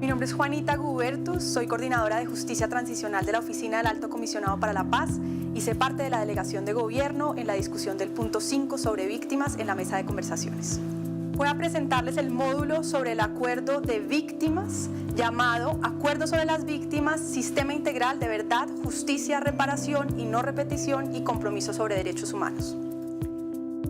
Mi nombre es Juanita Gubertus, soy coordinadora de Justicia Transicional de la Oficina del Alto Comisionado para la Paz. Hice parte de la delegación de gobierno en la discusión del punto 5 sobre víctimas en la mesa de conversaciones. Voy a presentarles el módulo sobre el acuerdo de víctimas llamado Acuerdo sobre las Víctimas, Sistema Integral de Verdad, Justicia, Reparación y No Repetición y Compromiso sobre Derechos Humanos.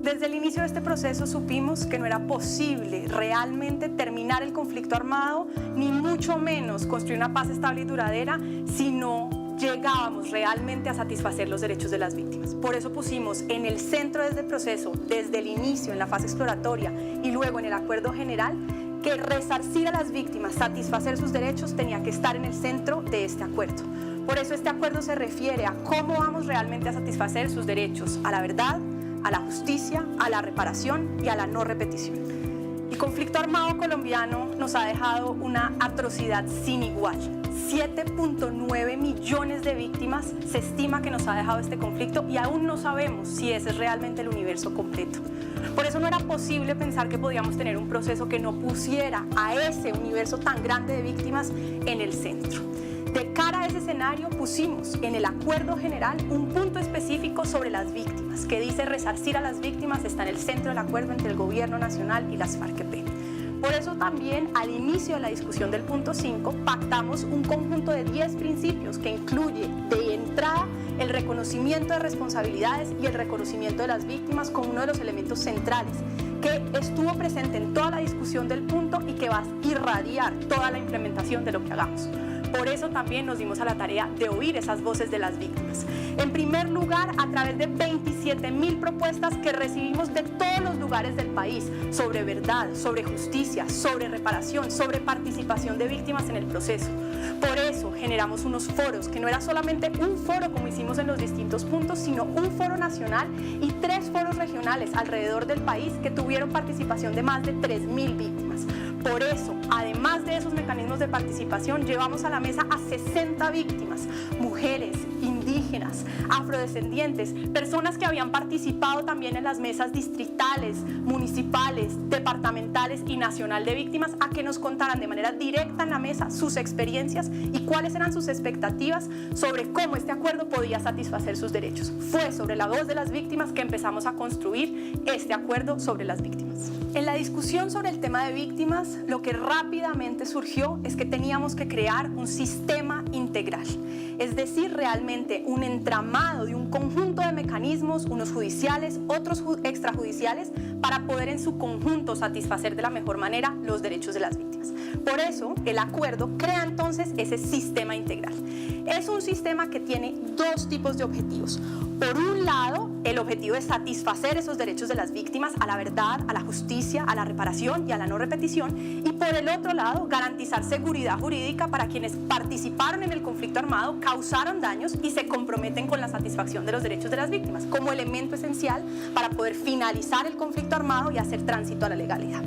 Desde el inicio de este proceso supimos que no era posible realmente terminar el conflicto armado, ni mucho menos construir una paz estable y duradera, si no llegábamos realmente a satisfacer los derechos de las víctimas. Por eso pusimos en el centro de este proceso, desde el inicio, en la fase exploratoria y luego en el acuerdo general, que resarcir a las víctimas, satisfacer sus derechos, tenía que estar en el centro de este acuerdo. Por eso este acuerdo se refiere a cómo vamos realmente a satisfacer sus derechos a la verdad, a la justicia, a la reparación y a la no repetición. El conflicto armado colombiano nos ha dejado una atrocidad sin igual. 7.9 millones de víctimas se estima que nos ha dejado este conflicto y aún no sabemos si ese es realmente el universo completo. Por eso no era posible pensar que podíamos tener un proceso que no pusiera a ese universo tan grande de víctimas en el centro. De cara a ese escenario pusimos en el acuerdo general un punto específico sobre las víctimas, que dice resarcir a las víctimas está en el centro del acuerdo entre el gobierno nacional y las FARC-EP. Por eso también al inicio de la discusión del punto 5 pactamos un conjunto de 10 principios que incluye de entrada el reconocimiento de responsabilidades y el reconocimiento de las víctimas como uno de los elementos centrales que estuvo presente en toda la discusión del punto y que va a irradiar toda la implementación de lo que hagamos. Por eso también nos dimos a la tarea de oír esas voces de las víctimas. En primer lugar, a través de 27.000 propuestas que recibimos de todos los lugares del país sobre verdad, sobre justicia, sobre reparación, sobre participación de víctimas en el proceso. Por eso generamos unos foros, que no era solamente un foro como hicimos en los distintos puntos, sino un foro nacional y 3 foros regionales alrededor del país que tuvieron participación de más de 3.000 víctimas. Por eso, además de esos mecanismos de participación, llevamos a la mesa a 60 víctimas, mujeres, indígenas, afrodescendientes, personas que habían participado también en las mesas distritales, municipales, departamentales y nacional de víctimas, a que nos contaran de manera directa en la mesa sus experiencias y cuáles eran sus expectativas sobre cómo este acuerdo podía satisfacer sus derechos. Fue sobre la voz de las víctimas que empezamos a construir este acuerdo sobre las víctimas. En la discusión sobre el tema de víctimas, lo que rápidamente surgió es que teníamos que crear un sistema integral, es decir, realmente un entramado de un conjunto de mecanismos, unos judiciales, otros extrajudiciales, para poder en su conjunto satisfacer de la mejor manera los derechos de las víctimas. Por eso, el acuerdo crea entonces ese sistema integral. Es un sistema que tiene 2 tipos de objetivos. Por un lado, el objetivo es satisfacer esos derechos de las víctimas a la verdad, a la justicia, a la reparación y a la no repetición, y por el otro lado, garantizar seguridad jurídica para quienes participaron en el conflicto armado, causaron daños y se comprometen con la satisfacción de los derechos de las víctimas, como elemento esencial para poder finalizar el conflicto armado y hacer tránsito a la legalidad.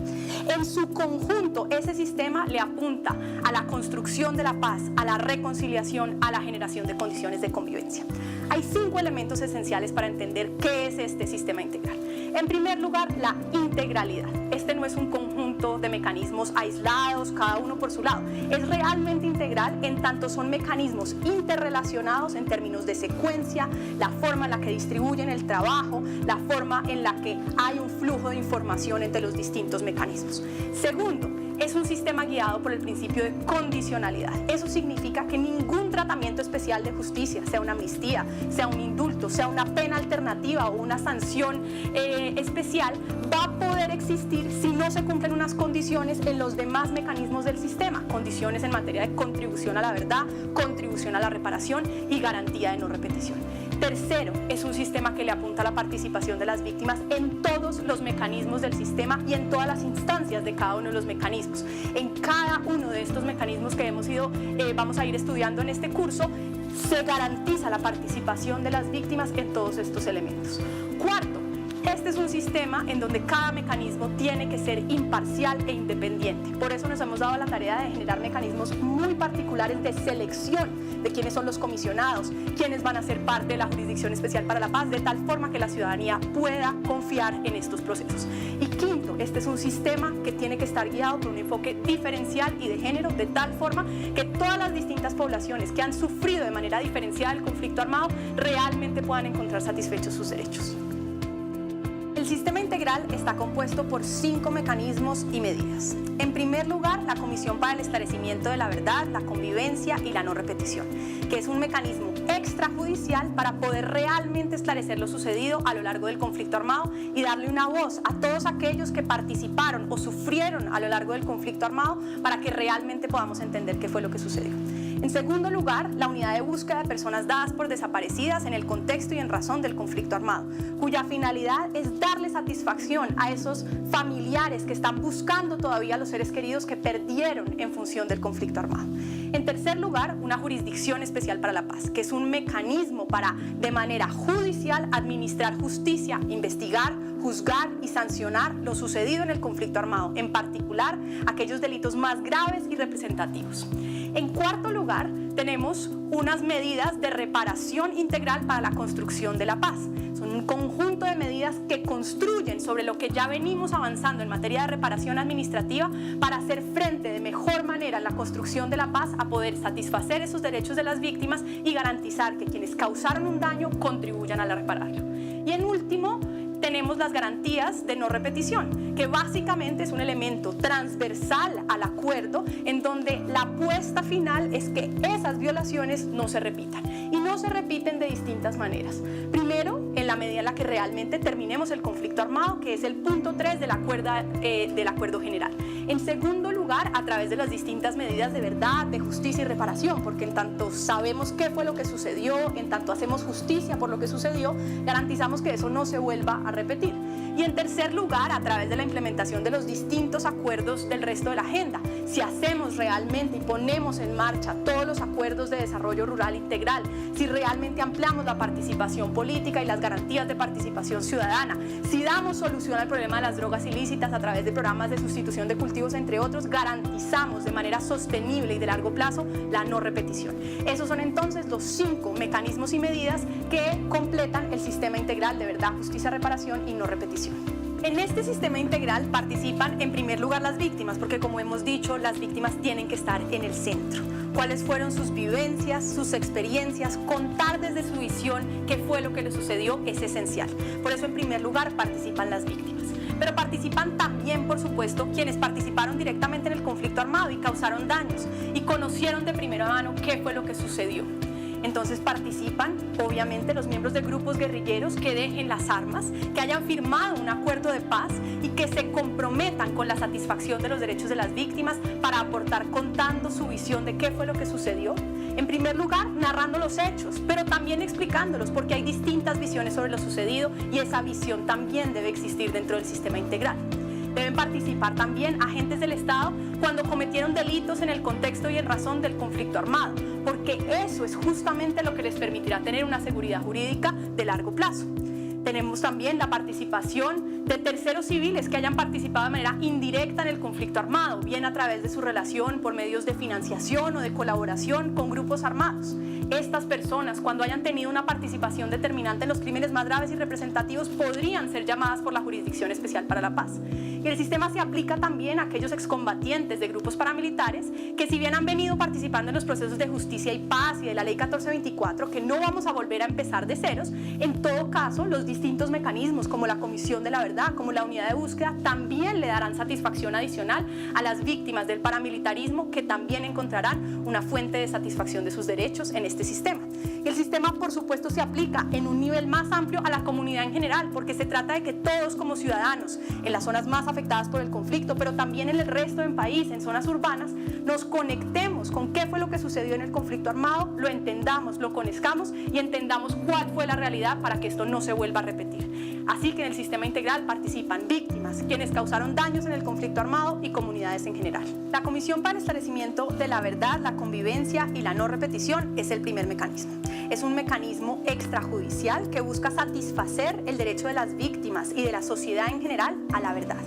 En su conjunto, ese sistema le apunta a la construcción de la paz, a la reconciliación, a la generación de condiciones de convivencia. Hay 5 elementos esenciales para entender qué es este sistema integral. En primer lugar, la integralidad. Este no es un conjunto de mecanismos aislados, cada uno por su lado. Es realmente integral en tanto son mecanismos interrelacionados en términos de secuencia, la forma en la que distribuyen el trabajo, la forma en la que hay un flujo de información entre los distintos mecanismos. Segundo, es un sistema guiado por el principio de condicionalidad. Eso significa que ningún tratamiento especial de justicia, sea una amnistía, sea un indulto, sea una pena alternativa o una sanción especial, va a poder existir si no se cumplen unas condiciones en los demás mecanismos del sistema, condiciones en materia de contribución a la verdad, contribución a la reparación y garantía de no repetición. Tercero, es un sistema que le apunta a la participación de las víctimas en todos los mecanismos del sistema y en todas las instancias de cada uno de los mecanismos. En cada uno de estos mecanismos que vamos a ir estudiando en este curso, se garantiza la participación de las víctimas en todos estos elementos. Cuarto, Este es un sistema en donde cada mecanismo tiene que ser imparcial e independiente. Por eso nos hemos dado la tarea de generar mecanismos muy particulares de selección de quiénes son los comisionados, quiénes van a ser parte de la Jurisdicción Especial para la Paz, de tal forma que la ciudadanía pueda confiar en estos procesos. Y quinto, este es un sistema que tiene que estar guiado por un enfoque diferencial y de género, de tal forma que todas las distintas poblaciones que han sufrido de manera diferenciada el conflicto armado realmente puedan encontrar satisfechos sus derechos. El sistema integral está compuesto por 5 mecanismos y medidas. En primer lugar, la Comisión para el Esclarecimiento de la Verdad, la Convivencia y la No Repetición, que es un mecanismo extrajudicial para poder realmente esclarecer lo sucedido a lo largo del conflicto armado y darle una voz a todos aquellos que participaron o sufrieron a lo largo del conflicto armado para que realmente podamos entender qué fue lo que sucedió. En segundo lugar, la unidad de búsqueda de personas dadas por desaparecidas en el contexto y en razón del conflicto armado, cuya finalidad es darle satisfacción a esos familiares que están buscando todavía a los seres queridos que perdieron en función del conflicto armado. En tercer lugar, una jurisdicción especial para la paz, que es un mecanismo para, de manera judicial, administrar justicia, investigar, juzgar y sancionar lo sucedido en el conflicto armado, en particular aquellos delitos más graves y representativos. En cuarto lugar, tenemos unas medidas de reparación integral para la construcción de la paz. Son un conjunto de medidas que construyen sobre lo que ya venimos avanzando en materia de reparación administrativa para hacer frente de mejor manera en la construcción de la paz a poder satisfacer esos derechos de las víctimas y garantizar que quienes causaron un daño contribuyan a repararlo. Y en último, tenemos las garantías de no repetición, que básicamente es un elemento transversal al acuerdo en donde la apuesta final es que esas violaciones no se repitan y no se repiten de distintas maneras. Primero, en la medida en la que realmente terminemos el conflicto armado, que es el punto 3 del acuerdo general. En segundo lugar, a través de las distintas medidas de verdad, de justicia y reparación, porque en tanto sabemos qué fue lo que sucedió, en tanto hacemos justicia por lo que sucedió, garantizamos que eso no se vuelva a repetir. Y en tercer lugar, a través de la implementación de los distintos acuerdos del resto de la agenda. Si hacemos realmente y ponemos en marcha todos los acuerdos de desarrollo rural integral, si realmente ampliamos la participación política y las garantías de participación ciudadana, si damos solución al problema de las drogas ilícitas a través de programas de sustitución de cultivos, entre otros, garantizamos de manera sostenible y de largo plazo la no repetición. Esos son entonces los 5 mecanismos y medidas que completan el sistema integral de verdad, justicia, reparación y no repetición. En este sistema integral participan en primer lugar las víctimas, porque como hemos dicho, las víctimas tienen que estar en el centro. Cuáles fueron sus vivencias, sus experiencias, contar desde su visión qué fue lo que les sucedió es esencial. Por eso en primer lugar participan las víctimas. Pero participan también, por supuesto, quienes participaron directamente en el conflicto armado y causaron daños y conocieron de primera mano qué fue lo que sucedió. Entonces participan, obviamente, los miembros de grupos guerrilleros que dejen las armas, que hayan firmado un acuerdo de paz y que se comprometan con la satisfacción de los derechos de las víctimas para aportar contando su visión de qué fue lo que sucedió. En primer lugar, narrando los hechos, pero también explicándolos, porque hay distintas visiones sobre lo sucedido y esa visión también debe existir dentro del sistema integral. Deben participar también agentes del Estado cuando cometieron delitos en el contexto y en razón del conflicto armado, porque eso es justamente lo que les permitirá tener una seguridad jurídica de largo plazo. Tenemos también la participación de terceros civiles que hayan participado de manera indirecta en el conflicto armado, bien a través de su relación por medios de financiación o de colaboración con grupos armados. Estas personas, cuando hayan tenido una participación determinante en los crímenes más graves y representativos, podrían ser llamadas por la Jurisdicción Especial para la Paz. Y el sistema se aplica también a aquellos excombatientes de grupos paramilitares que, si bien han venido participando en los procesos de justicia y paz y de la Ley 1424, que no vamos a volver a empezar de ceros, en todo caso, los distintos mecanismos como la Comisión de la Verdad, como la unidad de búsqueda, también le darán satisfacción adicional a las víctimas del paramilitarismo, que también encontrarán una fuente de satisfacción de sus derechos en este sistema. Y el sistema, por supuesto, se aplica en un nivel más amplio a la comunidad en general, porque se trata de que todos como ciudadanos, en las zonas más afectadas por el conflicto, pero también en el resto del país, en zonas urbanas, nos conectemos con qué fue lo que sucedió en el conflicto armado, lo entendamos, lo conozcamos y entendamos cuál fue la realidad para que esto no se vuelva a repetir. Así que en el sistema integral participan víctimas, quienes causaron daños en el conflicto armado y comunidades en general. La Comisión para el Esclarecimiento de la Verdad, la Convivencia y la No Repetición es el primer mecanismo. es un mecanismo extrajudicial que busca satisfacer el derecho de las víctimas y de la sociedad en general a la verdad.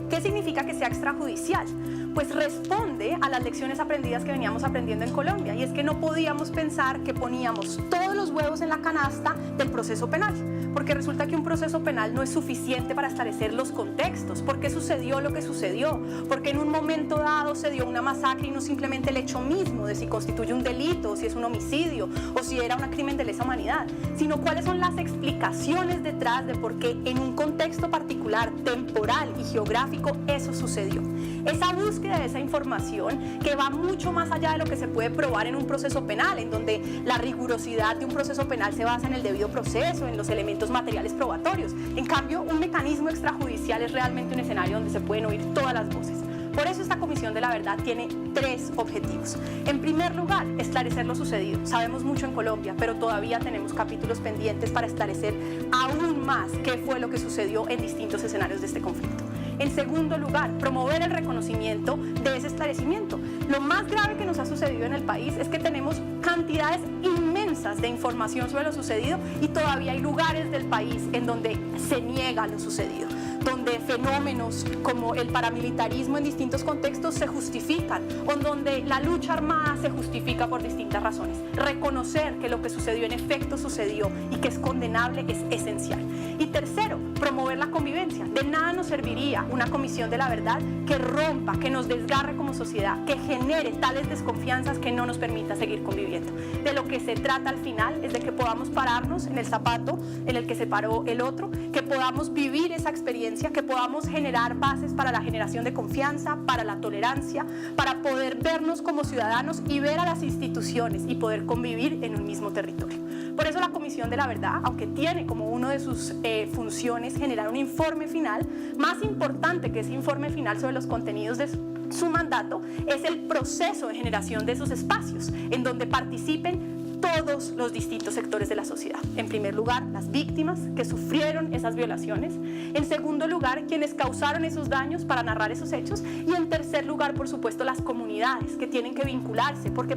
¿Qué significa que sea extrajudicial? Pues responde a las lecciones aprendidas que veníamos aprendiendo en Colombia, y es que no podíamos pensar que poníamos todos los huevos en la canasta del proceso penal, porque resulta que un proceso penal no es suficiente para establecer los contextos, por qué sucedió lo que sucedió, porque en un momento dado se dio una masacre y no simplemente el hecho mismo de si constituye un delito, o si es un homicidio, o si era un crimen de lesa humanidad, sino cuáles son las explicaciones detrás de por qué en un contexto particular, temporal y geográfico, eso sucedió. Esa búsqueda de esa información que va mucho más allá de lo que se puede probar en un proceso penal, en donde la rigurosidad de un proceso penal se basa en el debido proceso, en los elementos materiales probatorios. En cambio, un mecanismo extrajudicial es realmente un escenario donde se pueden oír todas las voces. Por eso esta Comisión de la Verdad tiene 3 objetivos. En primer lugar, esclarecer lo sucedido. Sabemos mucho en Colombia, pero todavía tenemos capítulos pendientes para esclarecer aún más qué fue lo que sucedió en distintos escenarios de este conflicto. En segundo lugar, promover el reconocimiento de ese esclarecimiento. Lo más grave que nos ha sucedido en el país es que tenemos cantidades inmensas de información sobre lo sucedido y todavía hay lugares del país en donde se niega lo sucedido, donde fenómenos como el paramilitarismo en distintos contextos se justifican, o en donde la lucha armada se justifica por distintas razones. Reconocer que lo que sucedió en efecto sucedió y que es condenable es esencial. Y tercero, promover la convivencia. De nada nos serviría una Comisión de la Verdad que rompa, que nos desgarre como sociedad, que genere tales desconfianzas que no nos permita seguir conviviendo. De lo que se trata al final es de que podamos pararnos en el zapato en el que se paró el otro, que podamos vivir esa experiencia, que podamos generar bases para la generación de confianza, para la tolerancia, para poder vernos como ciudadanos y ver a las instituciones y poder convivir en un mismo territorio. Por eso la Comisión de la Verdad, aunque tiene como una de sus funciones generar un informe final, más importante que ese informe final sobre los contenidos de su mandato es el proceso de generación de esos espacios en donde participen todos los distintos sectores de la sociedad. En primer lugar, las víctimas que sufrieron esas violaciones. En segundo lugar, quienes causaron esos daños para narrar esos hechos. Y en tercer lugar, por supuesto, las comunidades que tienen que vincularse porque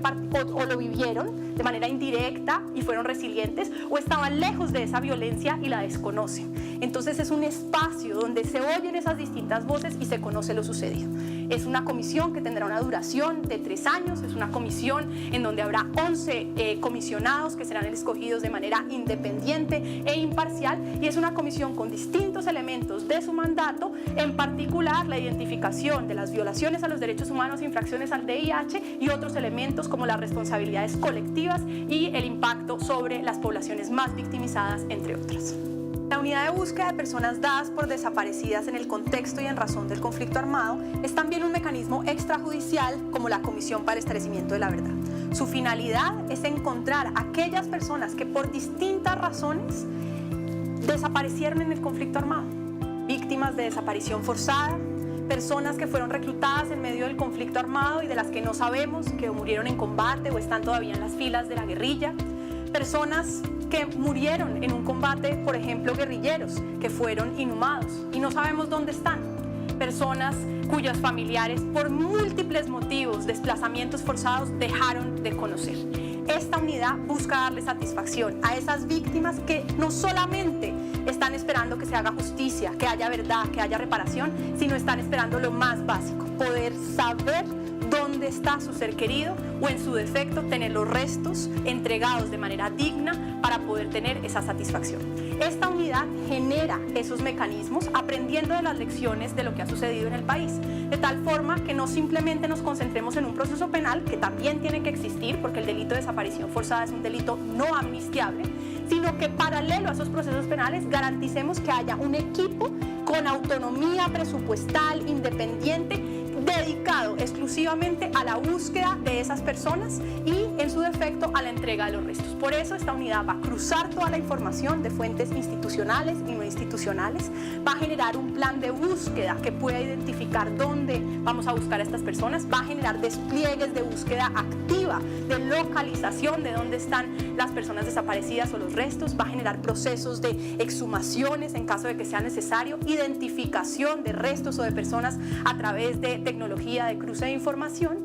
o lo vivieron de manera indirecta y fueron resilientes, o estaban lejos de esa violencia y la desconocen. Entonces es un espacio donde se oyen esas distintas voces y se conoce lo sucedido. Es una comisión que tendrá una duración de 3 años, es una comisión en donde habrá 11 comisionados que serán escogidos de manera independiente e imparcial, y es una comisión con distintos elementos de su mandato, en particular la identificación de las violaciones a los derechos humanos, infracciones al DIH y otros elementos como las responsabilidades colectivas y el impacto sobre las poblaciones más victimizadas, entre otras. La unidad de búsqueda de personas dadas por desaparecidas en el contexto y en razón del conflicto armado es también un mecanismo extrajudicial como la Comisión para el Esclarecimiento de la Verdad. Su finalidad es encontrar a aquellas personas que por distintas razones desaparecieron en el conflicto armado, víctimas de desaparición forzada, personas que fueron reclutadas en medio del conflicto armado y de las que no sabemos que murieron en combate o están todavía en las filas de la guerrilla, personas que murieron en un combate, por ejemplo, guerrilleros, que fueron inhumados y no sabemos dónde están, personas cuyos familiares por múltiples motivos, desplazamientos forzados, dejaron de conocer. Esta unidad busca darle satisfacción a esas víctimas que no solamente están esperando que se haga justicia, que haya verdad, que haya reparación, sino están esperando lo más básico, poder saber dónde está su ser querido o, en su defecto, tener los restos entregados de manera digna para poder tener esa satisfacción. Esta unidad genera esos mecanismos aprendiendo de las lecciones de lo que ha sucedido en el país, de tal forma que no simplemente nos concentremos en un proceso penal, que también tiene que existir porque el delito de desaparición forzada es un delito no amnistiable, sino que paralelo a esos procesos penales garanticemos que haya un equipo con autonomía presupuestal, independiente, dedicado exclusivamente a la búsqueda de esas personas y, en su defecto, a la entrega de los restos. Por eso esta unidad va a cruzar toda la información de fuentes institucionales y no institucionales, va a generar un plan de búsqueda que pueda identificar dónde vamos a buscar a estas personas, va a generar despliegues de búsqueda activa, de localización de dónde están las personas desaparecidas o los restos, va a generar procesos de exhumaciones en caso de que sea necesario, identificación de restos o de personas a través de tecnología de cruce de información,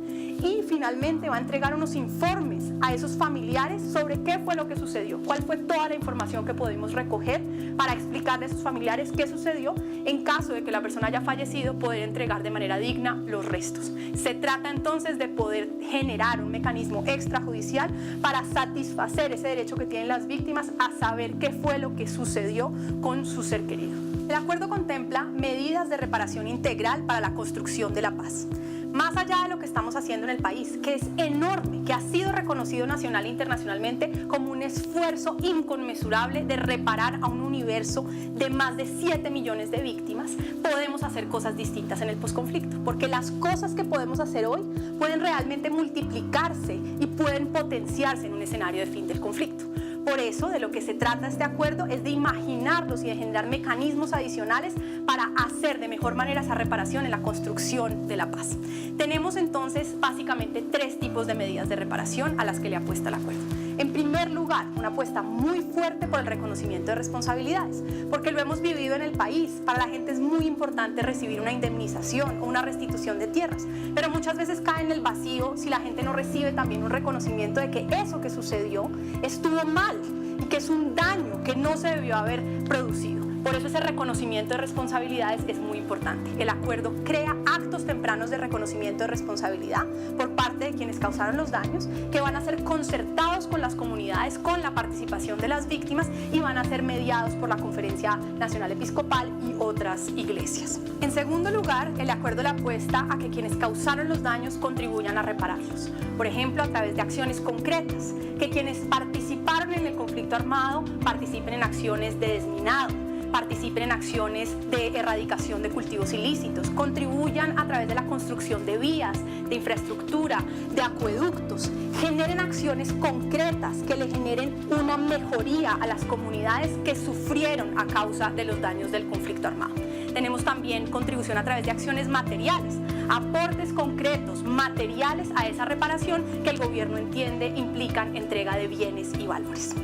y finalmente va a entregar unos informes a esos familiares sobre qué fue lo que sucedió, cuál fue toda la información que pudimos recoger para explicarle a esos familiares qué sucedió. En caso de que la persona haya fallecido, poder entregar de manera digna los restos. Se trata entonces de poder generar un mecanismo extrajudicial para satisfacer ese derecho que tienen las víctimas a saber qué fue lo que sucedió con su ser querido. El acuerdo contempla medidas de reparación integral para la construcción de la paz. Más allá de lo que estamos haciendo en el país, que es enorme, que ha sido reconocido nacional e internacionalmente como un esfuerzo inconmensurable de reparar a un universo de más de 7 millones de víctimas, podemos hacer cosas distintas en el posconflicto, porque las cosas que podemos hacer hoy pueden realmente multiplicarse y pueden potenciarse en un escenario de fin del conflicto. Por eso, de lo que se trata este acuerdo es de imaginarlos y de generar mecanismos adicionales para hacer de mejor manera esa reparación en la construcción de la paz. Tenemos entonces básicamente 3 tipos de medidas de reparación a las que le apuesta el acuerdo. En primer lugar, una apuesta muy fuerte por el reconocimiento de responsabilidades, porque lo hemos vivido en el país. Para la gente es muy importante recibir una indemnización o una restitución de tierras, pero muchas veces cae en el vacío si la gente no recibe también un reconocimiento de que eso que sucedió estuvo mal y que es un daño que no se debió haber producido. Por eso ese reconocimiento de responsabilidades es muy importante. El acuerdo crea actos tempranos de reconocimiento de responsabilidad por parte de quienes causaron los daños, que van a ser concertados con las comunidades, con la participación de las víctimas, y van a ser mediados por la Conferencia Nacional Episcopal y otras iglesias. En segundo lugar, el acuerdo le apuesta a que quienes causaron los daños contribuyan a repararlos. Por ejemplo, a través de acciones concretas, que quienes participaron en el conflicto armado participen en acciones de desminado, participen en acciones de erradicación de cultivos ilícitos, contribuyan a través de la construcción de vías, de infraestructura, de acueductos, generen acciones concretas que le generen una mejoría a las comunidades que sufrieron a causa de los daños del conflicto armado. Tenemos también contribución a través de acciones materiales, aportes concretos, materiales a esa reparación que el gobierno entiende implican entrega de bienes y valores.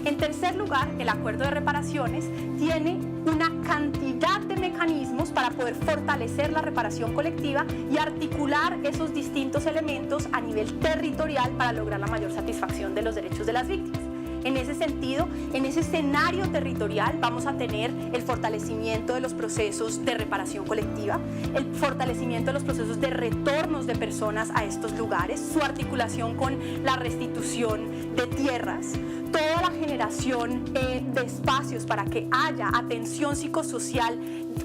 En tercer lugar, el acuerdo de reparaciones tiene una cantidad de mecanismos para poder fortalecer la reparación colectiva y articular esos distintos elementos a nivel territorial para lograr la mayor satisfacción de los derechos de las víctimas. En ese sentido, en ese escenario territorial vamos a tener el fortalecimiento de los procesos de reparación colectiva, el fortalecimiento de los procesos de retornos de personas a estos lugares, su articulación con la restitución de tierras, toda la generación de espacios para que haya atención psicosocial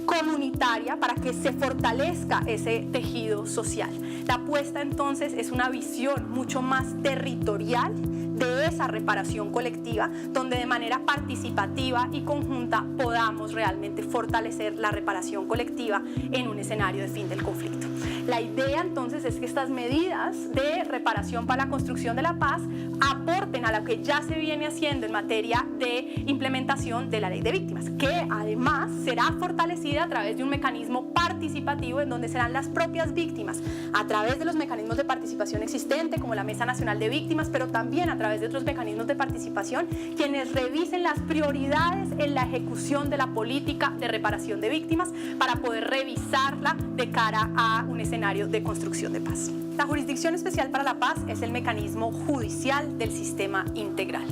comunitaria, para que se fortalezca ese tejido social. La apuesta entonces es una visión mucho más territorial de esa reparación colectiva, donde de manera participativa y conjunta podamos realmente fortalecer la reparación colectiva en un escenario de fin del conflicto. La idea entonces es que estas medidas de reparación para la construcción de la paz aporten a lo que ya se viene haciendo en materia de implementación de la ley de víctimas, que además será fortalecida a través de un mecanismo participativo en donde serán las propias víctimas, a través de los mecanismos de participación existentes como la Mesa Nacional de Víctimas, pero también a través de otros mecanismos de participación, quienes revisen las prioridades en la ejecución de la política de reparación de víctimas para poder revisarla de cara a un escenario de construcción de paz. La Jurisdicción Especial para la Paz es el mecanismo judicial del sistema integral.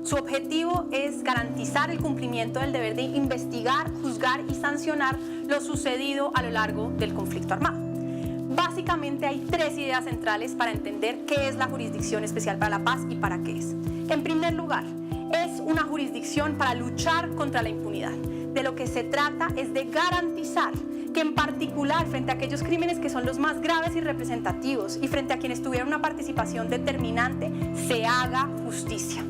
Su objetivo es garantizar el cumplimiento del deber de investigar, juzgar y sancionar lo sucedido a lo largo del conflicto armado. Básicamente hay 3 ideas centrales para entender qué es la Jurisdicción Especial para la Paz y para qué es. En primer lugar, es una jurisdicción para luchar contra la impunidad. De lo que se trata es de garantizar que en particular frente a aquellos crímenes que son los más graves y representativos y frente a quienes tuvieron una participación determinante, se haga justicia.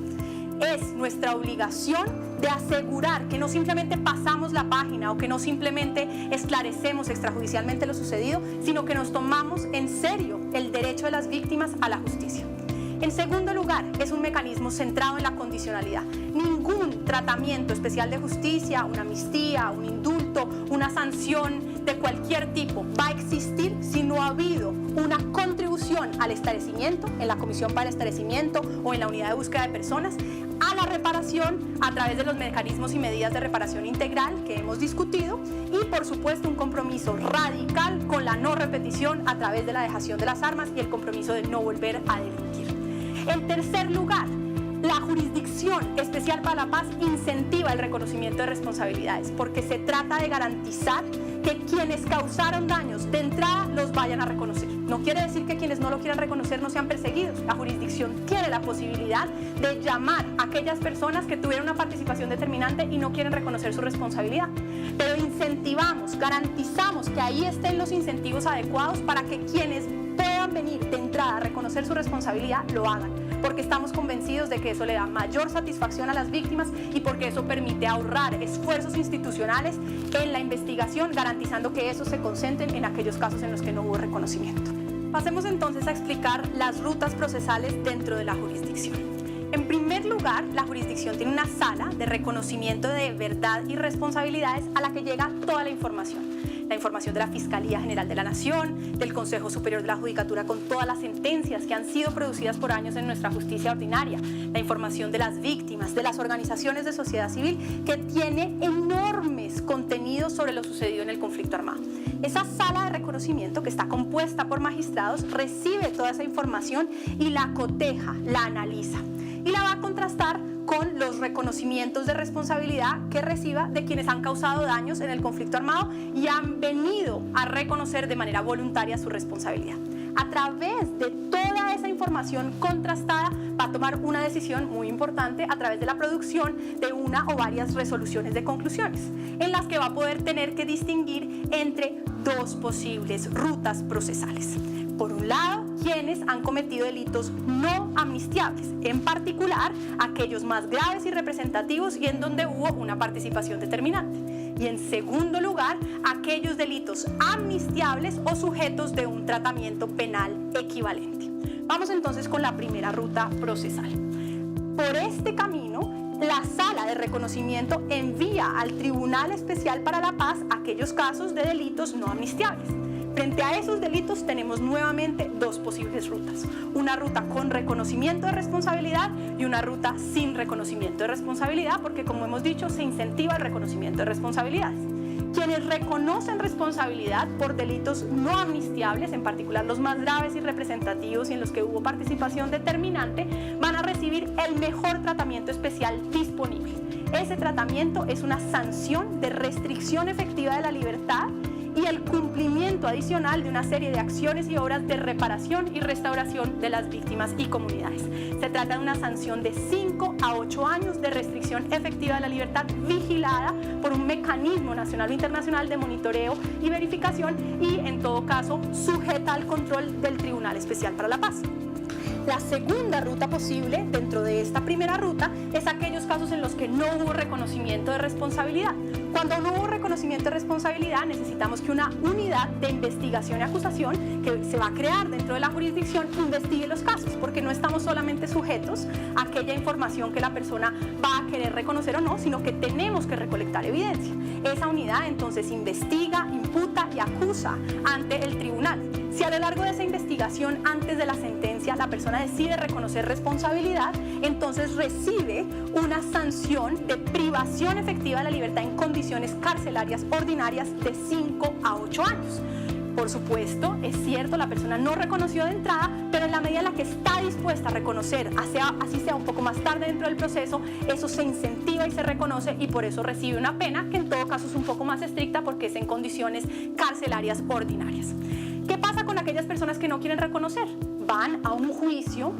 Es nuestra obligación de asegurar que no simplemente pasamos la página o que no simplemente esclarecemos extrajudicialmente lo sucedido, sino que nos tomamos en serio el derecho de las víctimas a la justicia. En segundo lugar, es un mecanismo centrado en la condicionalidad. Ningún tratamiento especial de justicia, una amnistía, un indulto, una sanción de cualquier tipo va a existir si no ha habido una contribución al esclarecimiento, en la Comisión para el Esclarecimiento o en la Unidad de Búsqueda de Personas, a la reparación a través de los mecanismos y medidas de reparación integral que hemos discutido y, por supuesto, un compromiso radical con la no repetición a través de la dejación de las armas y el compromiso de no volver a delinquir. En tercer lugar, la Jurisdicción Especial para la Paz incentiva el reconocimiento de responsabilidades porque se trata de garantizar que quienes causaron daños de entrada los vayan a reconocer. No quiere decir que quienes no lo quieran reconocer no sean perseguidos. La jurisdicción tiene la posibilidad de llamar a aquellas personas que tuvieron una participación determinante y no quieren reconocer su responsabilidad. Pero incentivamos, garantizamos que ahí estén los incentivos adecuados para que quienes puedan venir de entrada a reconocer su responsabilidad lo hagan, porque estamos convencidos de que eso le da mayor satisfacción a las víctimas y porque eso permite ahorrar esfuerzos institucionales en la investigación, garantizando que esos se concentren en aquellos casos en los que no hubo reconocimiento. Pasemos entonces a explicar las rutas procesales dentro de la jurisdicción. En primer lugar, la jurisdicción tiene una sala de reconocimiento de verdad y responsabilidades a la que llega toda la información de la Fiscalía General de la Nación, del Consejo Superior de la Judicatura con todas las sentencias que han sido producidas por años en nuestra justicia ordinaria, la información de las víctimas, de las organizaciones de sociedad civil, que tiene enormes contenidos sobre lo sucedido en el conflicto armado. Esa sala de reconocimiento, que está compuesta por magistrados, recibe toda esa información y la coteja, la analiza y la va a contrastar con los reconocimientos de responsabilidad que reciba de quienes han causado daños en el conflicto armado y han venido a reconocer de manera voluntaria su responsabilidad. A través de toda esa información contrastada va a tomar una decisión muy importante a través de la producción de una o varias resoluciones de conclusiones, en las que va a poder tener que distinguir entre dos posibles rutas procesales. Por un lado, quienes han cometido delitos no amnistiables, en particular aquellos más graves y representativos y en donde hubo una participación determinante. Y en segundo lugar, aquellos delitos amnistiables o sujetos de un tratamiento penal equivalente. Vamos entonces con la primera ruta procesal. Por este camino, la Sala de Reconocimiento envía al Tribunal Especial para la Paz aquellos casos de delitos no amnistiables. Frente a esos delitos tenemos nuevamente dos posibles rutas, una ruta con reconocimiento de responsabilidad y una ruta sin reconocimiento de responsabilidad, porque como hemos dicho, se incentiva el reconocimiento de responsabilidades. Quienes reconocen responsabilidad por delitos no amnistiables, en particular los más graves y representativos y en los que hubo participación determinante, van a recibir el mejor tratamiento especial disponible. Ese tratamiento es una sanción de restricción efectiva de la libertad y el cumplimiento adicional de una serie de acciones y obras de reparación y restauración de las víctimas y comunidades. Se trata de una sanción de 5 a 8 años de restricción efectiva de la libertad vigilada por un mecanismo nacional o internacional de monitoreo y verificación y, en todo caso, sujeta al control del Tribunal Especial para la Paz. La segunda ruta posible dentro de esta primera ruta es aquellos casos en los que no hubo reconocimiento de responsabilidad. Cuando no hubo reconocimiento de responsabilidad, necesitamos que una unidad de investigación y acusación que se va a crear dentro de la jurisdicción investigue los casos, porque no estamos solamente sujetos a aquella información que la persona va a querer reconocer o no, sino que tenemos que recolectar evidencia. Esa unidad entonces investiga, imputa y acusa ante el tribunal. Si a lo largo de esa investigación, antes de la sentencia, la persona decide reconocer responsabilidad, entonces recibe una sanción de privación efectiva de la libertad en condiciones carcelarias ordinarias de 5 a 8 años. Por supuesto, es cierto, la persona no reconoció de entrada, pero en la medida en la que está dispuesta a reconocer, así sea un poco más tarde dentro del proceso, eso se incentiva y se reconoce y por eso recibe una pena que en todo caso es un poco más estricta porque es en condiciones carcelarias ordinarias. ¿Qué pasa con aquellas personas que no quieren reconocer? Van a un juicio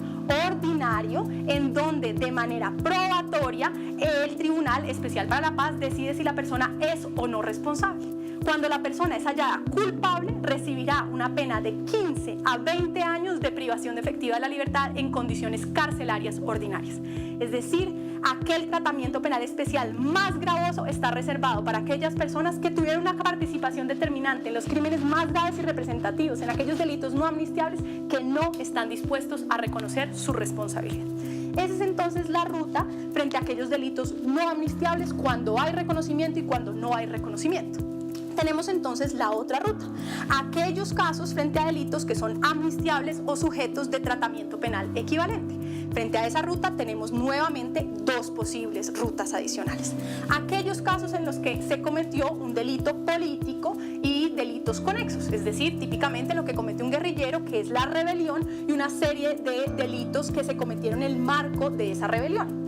ordinario en donde de manera probatoria el Tribunal Especial para la Paz decide si la persona es o no responsable. Cuando la persona es hallada culpable, recibirá una pena de 15 a 20 años de privación efectiva de la libertad en condiciones carcelarias ordinarias. Es decir, aquel tratamiento penal especial más gravoso está reservado para aquellas personas que tuvieron una participación determinante en los crímenes más graves y representativos, en aquellos delitos no amnistiables que no están dispuestos a reconocer su responsabilidad. Esa es entonces la ruta frente a aquellos delitos no amnistiables cuando hay reconocimiento y cuando no hay reconocimiento. Tenemos entonces la otra ruta, aquellos casos frente a delitos que son amnistiables o sujetos de tratamiento penal equivalente. Frente a esa ruta tenemos nuevamente dos posibles rutas adicionales. Aquellos casos en los que se cometió un delito político y delitos conexos, es decir, típicamente lo que comete un guerrillero, que es la rebelión y una serie de delitos que se cometieron en el marco de esa rebelión.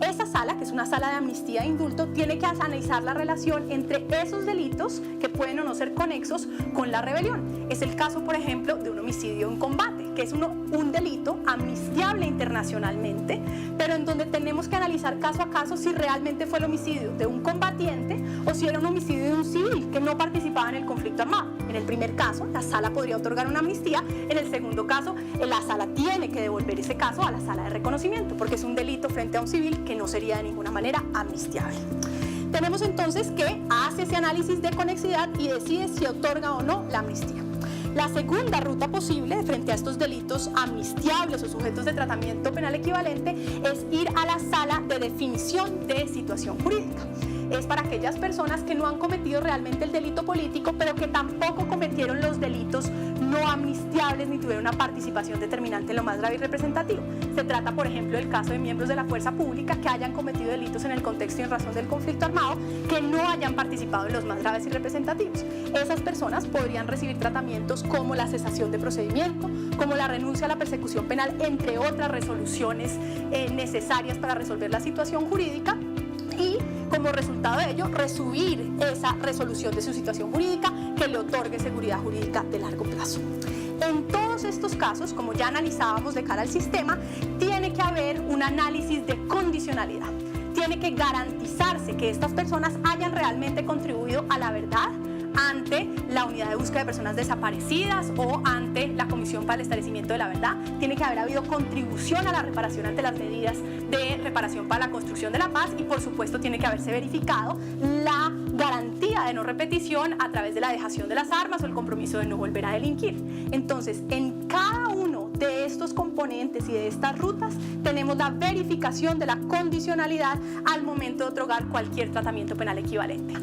Esa sala, que es una sala de amnistía e indulto, tiene que analizar la relación entre esos delitos que pueden o no ser conexos con la rebelión. Es el caso, por ejemplo, de un homicidio en combate, que es un delito amnistiable internacionalmente, pero en donde tenemos que analizar caso a caso si realmente fue el homicidio de un combatiente o si era un homicidio de un civil que no participaba en el conflicto armado. En el primer caso, la sala podría otorgar una amnistía; en el segundo caso, la sala tiene que devolver ese caso a la sala de reconocimiento, porque es un delito frente a un civil que no sería de ninguna manera amnistiable. Tenemos entonces que hace ese análisis de conexidad y decide si otorga o no la amnistía. La segunda ruta posible frente a estos delitos amnistiables o sujetos de tratamiento penal equivalente es ir a la sala de definición de situación jurídica. Es para aquellas personas que no han cometido realmente el delito político, pero que tampoco cometieron los delitos no amnistiables ni tuvieron una participación determinante en lo más grave y representativo. Se trata, por ejemplo, del caso de miembros de la fuerza pública que hayan cometido delitos en el contexto y en razón del conflicto armado, que no hayan participado en los más graves y representativos. Esas personas podrían recibir tratamientos como la cesación de procedimiento, como la renuncia a la persecución penal, entre otras resoluciones necesarias para resolver la situación jurídica, y como resultado de ello recibir esa resolución de su situación jurídica que le otorgue seguridad jurídica de largo plazo. En todos estos casos, como ya analizábamos de cara al sistema, tiene que haber un análisis de condicionalidad. Tiene que garantizarse que estas personas hayan realmente contribuido a la verdad ante la unidad de búsqueda de personas desaparecidas o ante la Comisión para el Esclarecimiento de la Verdad. Tiene que haber habido contribución a la reparación ante las medidas de reparación para la construcción de la paz y, por supuesto, tiene que haberse verificado la garantía de no repetición a través de la dejación de las armas o el compromiso de no volver a delinquir. Entonces, en cada uno de estos componentes y de estas rutas tenemos la verificación de la condicionalidad al momento de otorgar cualquier tratamiento penal equivalente.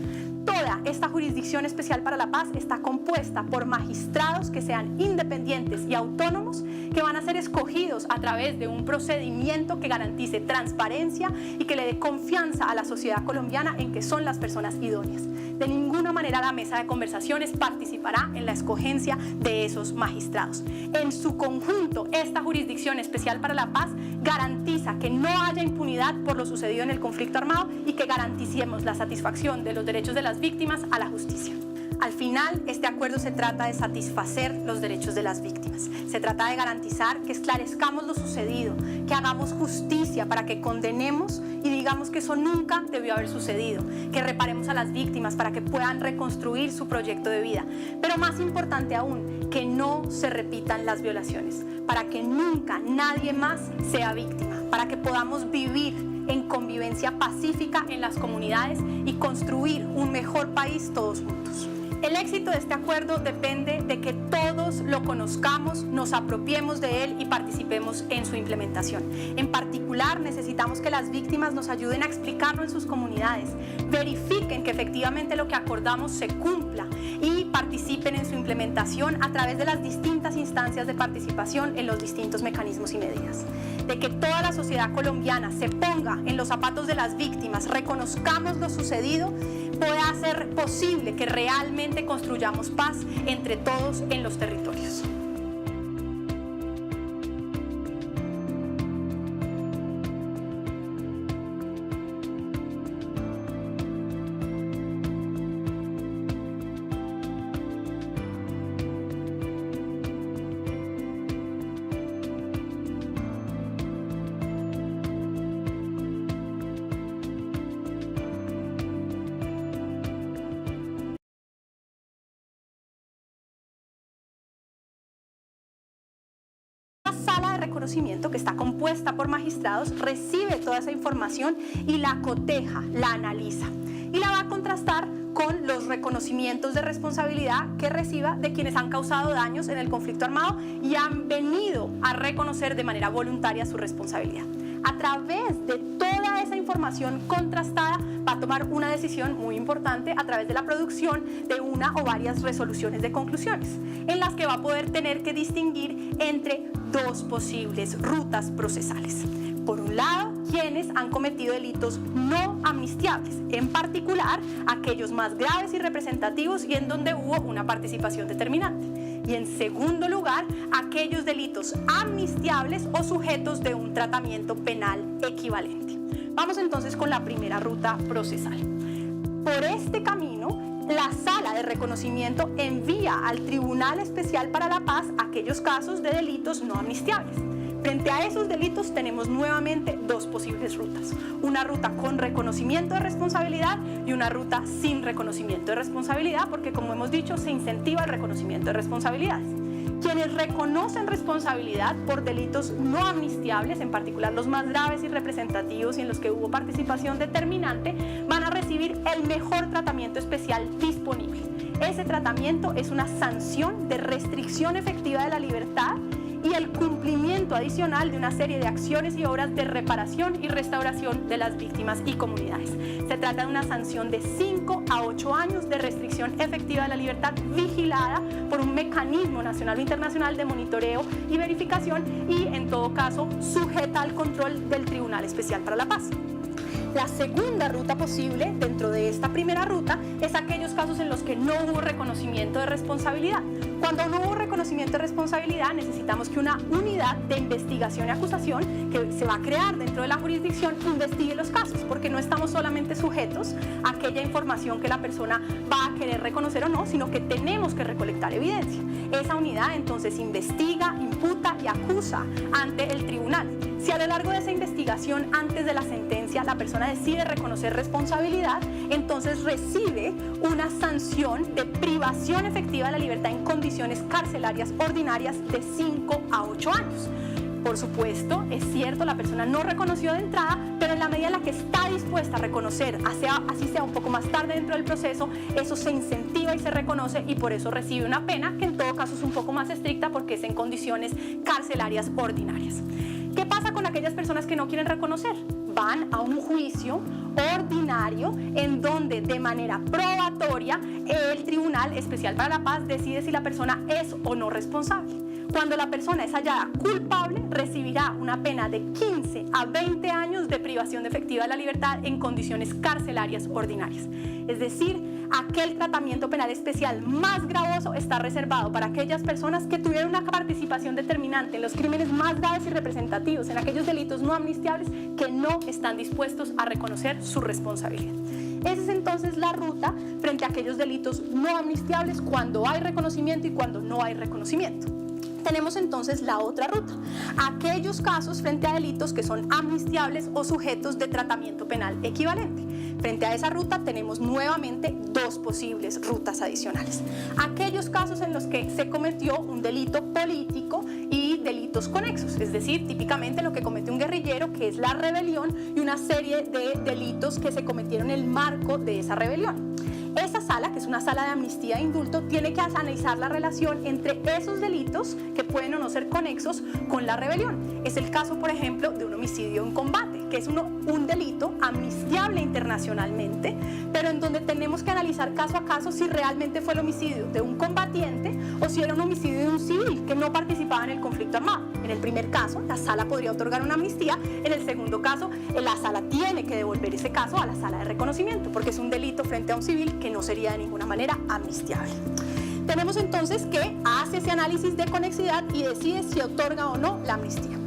Toda esta Jurisdicción Especial para la Paz está compuesta por magistrados que sean independientes y autónomos, que van a ser escogidos a través de un procedimiento que garantice transparencia y que le dé confianza a la sociedad colombiana en que son las personas idóneas. De ninguna manera la mesa de conversaciones participará en la escogencia de esos magistrados. En su conjunto, esta Jurisdicción Especial para la Paz garantiza que no haya impunidad por lo sucedido en el conflicto armado y que garanticemos la satisfacción de los derechos de las víctimas a la justicia. Al final, este acuerdo se trata de satisfacer los derechos de las víctimas. Se trata de garantizar que esclarezcamos lo sucedido, que hagamos justicia para que condenemos y digamos que eso nunca debió haber sucedido, que reparemos a las víctimas para que puedan reconstruir su proyecto de vida. Pero más importante aún, que no se repitan las violaciones, para que nunca nadie más sea víctima, para que podamos vivir en convivencia pacífica en las comunidades y construir un mejor país todos juntos. El éxito de este acuerdo depende de que todos lo conozcamos, nos apropiemos de él y participemos en su implementación. En particular, necesitamos que las víctimas nos ayuden a explicarlo en sus comunidades, verifiquen que efectivamente lo que acordamos se cumpla y participen en su implementación a través de las distintas instancias de participación en los distintos mecanismos y medidas. De que toda la sociedad colombiana se ponga en los zapatos de las víctimas, reconozcamos lo sucedido, pueda hacer posible que realmente construyamos paz entre todos en los territorios. Reconocimiento, que está compuesta por magistrados, recibe toda esa información y la coteja, la analiza y la va a contrastar con los reconocimientos de responsabilidad que reciba de quienes han causado daños en el conflicto armado y han venido a reconocer de manera voluntaria su responsabilidad. a través de toda esa información contrastada, va a tomar una decisión muy importante a través de la producción de una o varias resoluciones de conclusiones, en las que va a poder tener que distinguir entre dos posibles rutas procesales. Por un lado, quienes han cometido delitos no amnistiables, en particular aquellos más graves y representativos y en donde hubo una participación determinante. Y en segundo lugar, aquellos delitos amnistiables o sujetos de un tratamiento penal equivalente. Vamos entonces con la primera ruta procesal. Por este camino, la Sala de Reconocimiento envía al Tribunal Especial para la Paz aquellos casos de delitos no amnistiables. Frente a esos delitos tenemos nuevamente dos posibles rutas. Una ruta con reconocimiento de responsabilidad y una ruta sin reconocimiento de responsabilidad, porque como hemos dicho, se incentiva el reconocimiento de responsabilidades. Quienes reconocen responsabilidad por delitos no amnistiables, en particular los más graves y representativos y en los que hubo participación determinante, van a recibir el mejor tratamiento especial disponible. Ese tratamiento es una sanción de restricción efectiva de la libertad y el cumplimiento adicional de una serie de acciones y obras de reparación y restauración de las víctimas y comunidades. Se trata de una sanción de 5 a 8 años de restricción efectiva de la libertad vigilada por un mecanismo nacional o internacional de monitoreo y verificación y, en todo caso, sujeta al control del Tribunal Especial para la Paz. La segunda ruta posible dentro de esta primera ruta es aquellos casos en los que no hubo reconocimiento de responsabilidad. Cuando no hubo reconocimiento de responsabilidad, necesitamos que una unidad de investigación y acusación que se va a crear dentro de la jurisdicción investigue los casos, porque no estamos solamente sujetos a aquella información que la persona va a querer reconocer o no, sino que tenemos que recolectar evidencia. Esa unidad entonces investiga, imputa y acusa ante el tribunal. Si a lo largo de esa investigación, antes de la sentencia, la persona decide reconocer responsabilidad, entonces recibe una sanción de privación efectiva de la libertad en condiciones carcelarias ordinarias de 5 a 8 años. Por supuesto, es cierto, la persona no reconoció de entrada, pero en la medida en la que está dispuesta a reconocer, así sea un poco más tarde dentro del proceso, eso se incentiva y se reconoce y por eso recibe una pena que en todo caso es un poco más estricta porque es en condiciones carcelarias ordinarias. ¿Qué pasa con aquellas personas que no quieren reconocer? Van a un juicio ordinario en donde de manera probatoria el Tribunal Especial para la Paz decide si la persona es o no responsable. Cuando la persona es hallada culpable, recibirá una pena de 15 a 20 años de privación efectiva de la libertad en condiciones carcelarias ordinarias. Es decir, aquel tratamiento penal especial más gravoso está reservado para aquellas personas que tuvieron una participación determinante en los crímenes más graves y representativos, en aquellos delitos no amnistiables que no están dispuestos a reconocer su responsabilidad. Esa es entonces la ruta frente a aquellos delitos no amnistiables cuando hay reconocimiento y cuando no hay reconocimiento. Tenemos entonces la otra ruta, aquellos casos frente a delitos que son amnistiables o sujetos de tratamiento penal equivalente. Frente a esa ruta tenemos nuevamente dos posibles rutas adicionales. Aquellos casos en los que se cometió un delito político y delitos conexos, es decir, típicamente lo que comete un guerrillero, que es la rebelión y una serie de delitos que se cometieron en el marco de esa rebelión. Esa sala, que es una sala de amnistía e indulto, tiene que analizar la relación entre esos delitos que pueden o no ser conexos con la rebelión. Es el caso, por ejemplo, de un homicidio en combate, que es un delito amnistiable internacionalmente, pero en donde tenemos que analizar caso a caso si realmente fue el homicidio de un combatiente o si era un homicidio de un civil que no participaba en el conflicto armado. En el primer caso, la sala podría otorgar una amnistía. En el segundo caso, la sala tiene que devolver ese caso a la sala de reconocimiento, porque es un delito frente a un civil que no sería de ninguna manera amnistiable. Tenemos entonces que hace ese análisis de conexidad y decide si otorga o no la amnistía.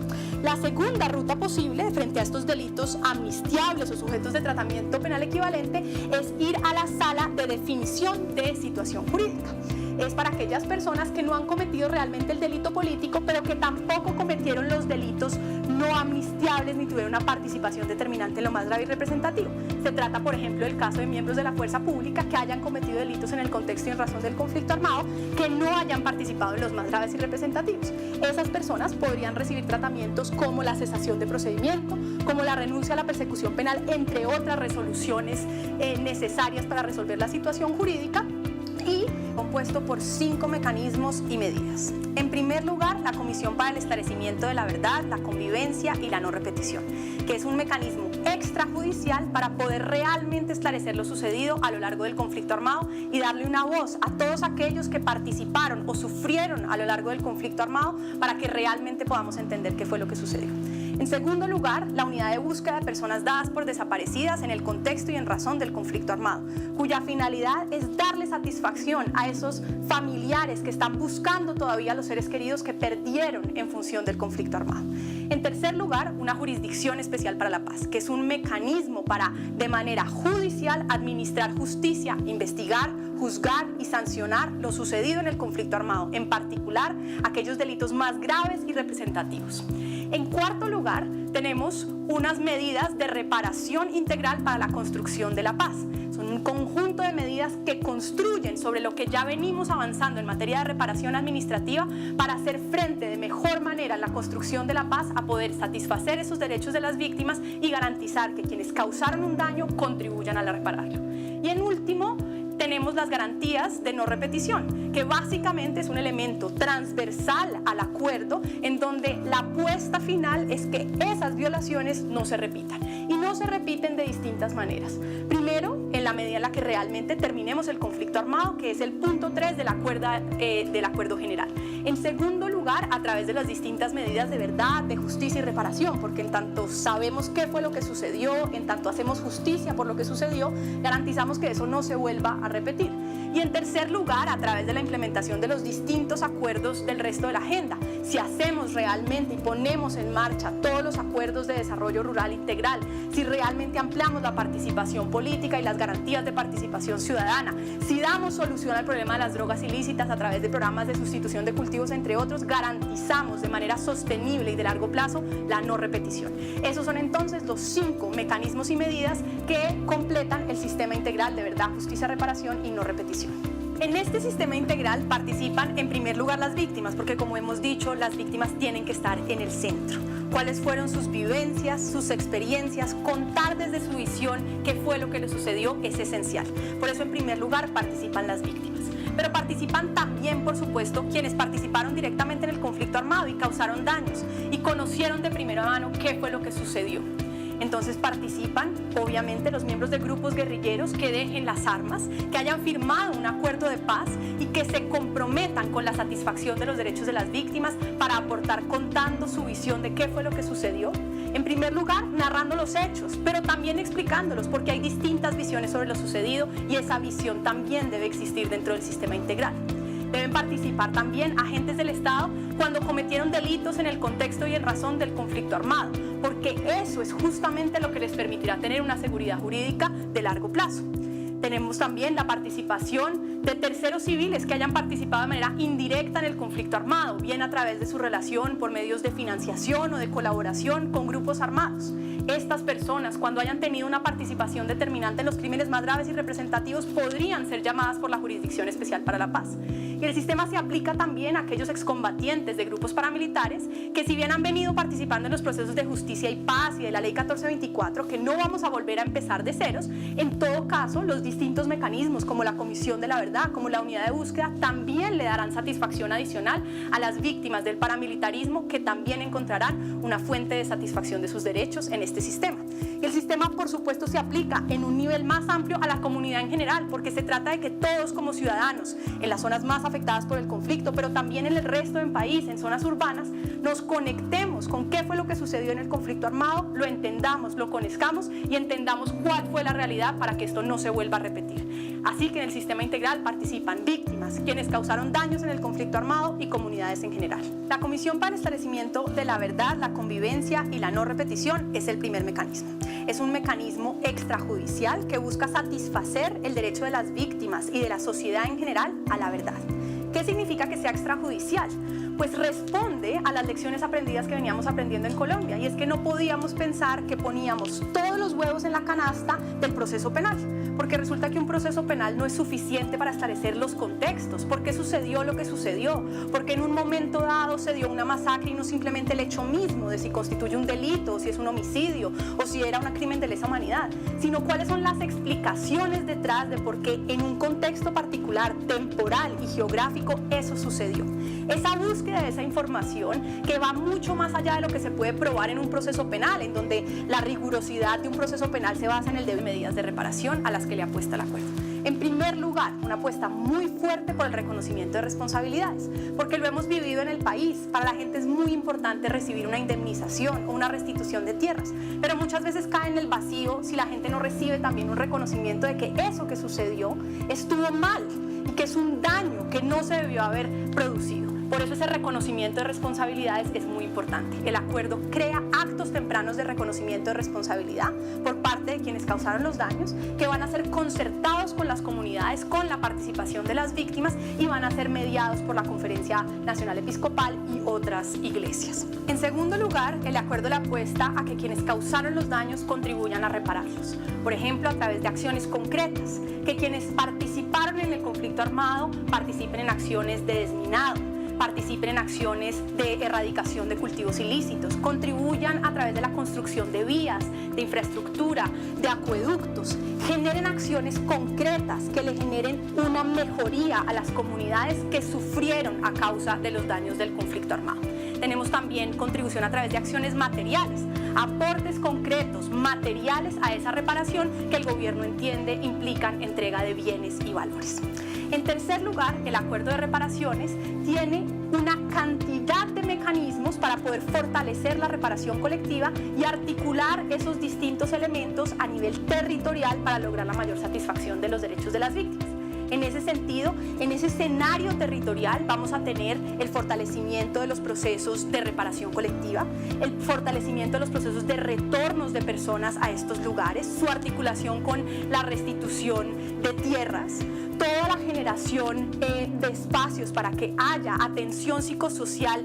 La segunda ruta posible frente a estos delitos amnistiables o sujetos de tratamiento penal equivalente es ir a la sala de definición de situación jurídica. Es para aquellas personas que no han cometido realmente el delito político, pero que tampoco cometieron los delitos no amnistiables ni tuvieron una participación determinante en lo más grave y representativo. Se trata, por ejemplo, del caso de miembros de la fuerza pública que hayan cometido delitos en el contexto y en razón del conflicto armado, que no hayan participado en los más graves y representativos. Esas personas podrían recibir tratamientos como la cesación de procedimiento, como la renuncia a la persecución penal, entre otras resoluciones necesarias para resolver la situación jurídica, y compuesto por 5 mecanismos y medidas. En primer lugar, la Comisión para el Esclarecimiento de la Verdad, la Convivencia y la No Repetición, que es un mecanismo extrajudicial para poder realmente esclarecer lo sucedido a lo largo del conflicto armado y darle una voz a todos aquellos que participaron o sufrieron a lo largo del conflicto armado para que realmente podamos entender qué fue lo que sucedió. En segundo lugar, la unidad de búsqueda de personas dadas por desaparecidas en el contexto y en razón del conflicto armado, cuya finalidad es darle satisfacción a esos familiares que están buscando todavía a los seres queridos que perdieron en función del conflicto armado. En tercer lugar, una jurisdicción especial para la paz, que es un mecanismo para, de manera judicial, administrar justicia, investigar, juzgar y sancionar lo sucedido en el conflicto armado, en particular aquellos delitos más graves y representativos. En cuarto lugar, tenemos unas medidas de reparación integral para la construcción de la paz. Son un conjunto de medidas que construyen sobre lo que ya venimos avanzando en materia de reparación administrativa para hacer frente de mejor manera en la construcción de la paz a poder satisfacer esos derechos de las víctimas y garantizar que quienes causaron un daño contribuyan a repararlo. Y en último, tenemos las garantías de no repetición, que básicamente es un elemento transversal al acuerdo en donde la apuesta final es que esas violaciones no se repitan y no se repiten de distintas maneras. Primero, en la medida en la que realmente terminemos el conflicto armado, que es el punto 3 del acuerdo general. En segundo lugar, a través de las distintas medidas de verdad, de justicia y reparación, porque en tanto sabemos qué fue lo que sucedió, en tanto hacemos justicia por lo que sucedió, garantizamos que eso no se vuelva a repetir. Y en tercer lugar, a través de la implementación de los distintos acuerdos del resto de la agenda. Si hacemos realmente y ponemos en marcha todos los acuerdos de desarrollo rural integral, si realmente ampliamos la participación política y las garantías de participación ciudadana, si damos solución al problema de las drogas ilícitas a través de programas de sustitución de cultivos, entre otros, garantizamos de manera sostenible y de largo plazo la no repetición. Esos son entonces los 5 mecanismos y medidas que completan el sistema integral de verdad, justicia, reparación y no repetición. En este sistema integral participan en primer lugar las víctimas, porque como hemos dicho, las víctimas tienen que estar en el centro. ¿Cuáles fueron sus vivencias, sus experiencias? Contar desde su visión qué fue lo que les sucedió es esencial. Por eso en primer lugar participan las víctimas. Pero participan también, por supuesto, quienes participaron directamente en el conflicto armado y causaron daños y conocieron de primera mano qué fue lo que sucedió. Entonces participan, obviamente, los miembros de grupos guerrilleros que dejen las armas, que hayan firmado un acuerdo de paz y que se comprometan con la satisfacción de los derechos de las víctimas para aportar contando su visión de qué fue lo que sucedió. En primer lugar, narrando los hechos, pero también explicándolos, porque hay distintas visiones sobre lo sucedido y esa visión también debe existir dentro del sistema integral. Deben participar también agentes del Estado cuando cometieron delitos en el contexto y en razón del conflicto armado, porque eso es justamente lo que les permitirá tener una seguridad jurídica de largo plazo. Tenemos también la participación de terceros civiles que hayan participado de manera indirecta en el conflicto armado, bien a través de su relación por medios de financiación o de colaboración con grupos armados. Estas personas, cuando hayan tenido una participación determinante en los crímenes más graves y representativos, podrían ser llamadas por la Jurisdicción Especial para la Paz. Y el sistema se aplica también a aquellos excombatientes de grupos paramilitares que, si bien han venido participando en los procesos de justicia y paz y de la Ley 1424, que no vamos a volver a empezar de ceros, en todo caso, los distintos mecanismos como la Comisión de la Verdad, como la Unidad de Búsqueda, también le darán satisfacción adicional a las víctimas del paramilitarismo, que también encontrarán una fuente de satisfacción de sus derechos en este sistema. Y el sistema, por supuesto, se aplica en un nivel más amplio a la comunidad en general, porque se trata de que todos como ciudadanos, en las zonas más afectadas por el conflicto, pero también en el resto del país, en zonas urbanas, nos conectemos con qué fue lo que sucedió en el conflicto armado, lo entendamos, lo conozcamos y entendamos cuál fue la realidad para que esto no se vuelva a repetir. Así que en el sistema integral participan víctimas, quienes causaron daños en el conflicto armado y comunidades en general. La Comisión para el Esclarecimiento de la Verdad, la Convivencia y la No Repetición es el primer mecanismo. Es un mecanismo extrajudicial que busca satisfacer el derecho de las víctimas y de la sociedad en general a la verdad. ¿Qué significa que sea extrajudicial? pues responde a las lecciones aprendidas que veníamos aprendiendo en Colombia, y es que no podíamos pensar que poníamos todos los huevos en la canasta del proceso penal, porque resulta que un proceso penal no es suficiente para esclarecer los contextos, por qué sucedió lo que sucedió, porque en un momento dado se dio una masacre y no simplemente el hecho mismo de si constituye un delito, o si es un homicidio, o si era un crimen de lesa humanidad, sino cuáles son las explicaciones detrás de por qué en un contexto particular, temporal y geográfico, eso sucedió. Esa búsqueda de esa información que va mucho más allá de lo que se puede probar en un proceso penal, en donde la rigurosidad de un proceso penal se basa en el deber de medidas de reparación a las que le apuesta el acuerdo. En primer lugar, una apuesta muy fuerte por el reconocimiento de responsabilidades, porque lo hemos vivido en el país. Para la gente es muy importante recibir una indemnización o una restitución de tierras, pero muchas veces cae en el vacío si la gente no recibe también un reconocimiento de que eso que sucedió estuvo mal y que es un daño que no se debió haber producido. Por eso ese reconocimiento de responsabilidades es muy importante. El acuerdo crea actos tempranos de reconocimiento de responsabilidad por parte de quienes causaron los daños, que van a ser concertados con las comunidades, con la participación de las víctimas, y van a ser mediados por la Conferencia Nacional Episcopal y otras iglesias. En segundo lugar, el acuerdo le apuesta a que quienes causaron los daños contribuyan a repararlos. Por ejemplo, a través de acciones concretas, que quienes participaron en el conflicto armado participen en acciones de desminado, participen en acciones de erradicación de cultivos ilícitos, contribuyan a través de la construcción de vías, de infraestructura, de acueductos, generen acciones concretas que le generen una mejoría a las comunidades que sufrieron a causa de los daños del conflicto armado. Tenemos también contribución a través de acciones materiales, aportes concretos, materiales a esa reparación que el gobierno entiende implican entrega de bienes y valores. En tercer lugar, el acuerdo de reparaciones tiene una cantidad de mecanismos para poder fortalecer la reparación colectiva y articular esos distintos elementos a nivel territorial para lograr la mayor satisfacción de los derechos de las víctimas. En ese sentido, en ese escenario territorial vamos a tener el fortalecimiento de los procesos de reparación colectiva, el fortalecimiento de los procesos de retornos de personas a estos lugares, su articulación con la restitución de tierras, toda la generación de espacios para que haya atención psicosocial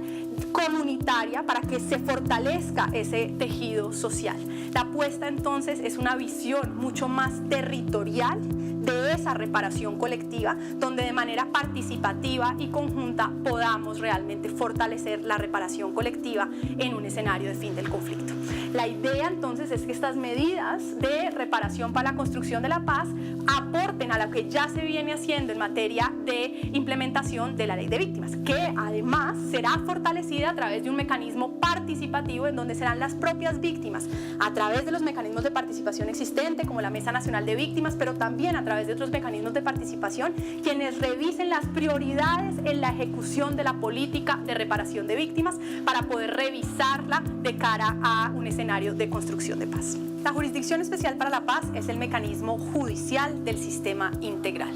comunitaria, para que se fortalezca ese tejido social. La apuesta entonces es una visión mucho más territorial de esa reparación colectiva, donde de manera participativa y conjunta podamos realmente fortalecer la reparación colectiva en un escenario de fin del conflicto. La idea entonces es que estas medidas de reparación para la construcción de la paz aporten a lo que ya se viene haciendo en materia de implementación de la ley de víctimas, que además será fortalecida a través de un mecanismo participativo en donde serán las propias víctimas, a través de los mecanismos de participación existentes como la Mesa Nacional de Víctimas, pero también a través de otros mecanismos de participación, quienes revisen las prioridades en la ejecución de la política de reparación de víctimas para poder revisarla de cara a un escenario de construcción de paz. La Jurisdicción Especial para la Paz es el mecanismo judicial del sistema integral.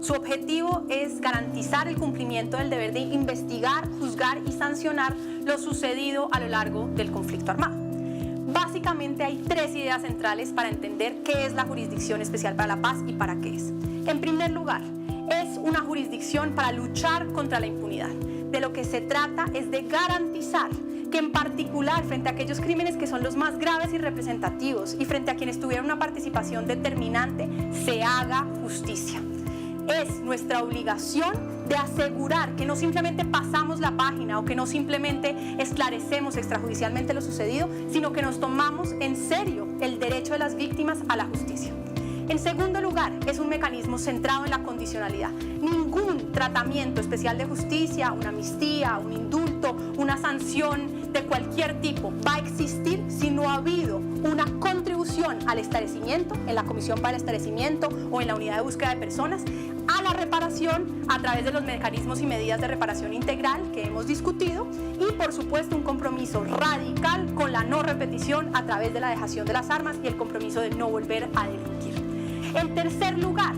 Su objetivo es garantizar el cumplimiento del deber de investigar, juzgar y sancionar lo sucedido a lo largo del conflicto armado. Básicamente hay tres ideas centrales para entender qué es la Jurisdicción Especial para la Paz y para qué es. En primer lugar, es una jurisdicción para luchar contra la impunidad. De lo que se trata es de garantizar que en particular frente a aquellos crímenes que son los más graves y representativos y frente a quienes tuvieron una participación determinante, se haga justicia. Es nuestra obligación de asegurar que no simplemente pasamos la página o que no simplemente esclarecemos extrajudicialmente lo sucedido, sino que nos tomamos en serio el derecho de las víctimas a la justicia. En segundo lugar, es un mecanismo centrado en la condicionalidad. Ningún tratamiento especial de justicia, una amnistía, un indulto, una sanción de cualquier tipo va a existir si no ha habido una contribución al esclarecimiento, en la Comisión para el Esclarecimiento o en la Unidad de Búsqueda de Personas, a la reparación a través de los mecanismos y medidas de reparación integral que hemos discutido y, por supuesto, un compromiso radical con la no repetición a través de la dejación de las armas y el compromiso de no volver a delinquir. En tercer lugar,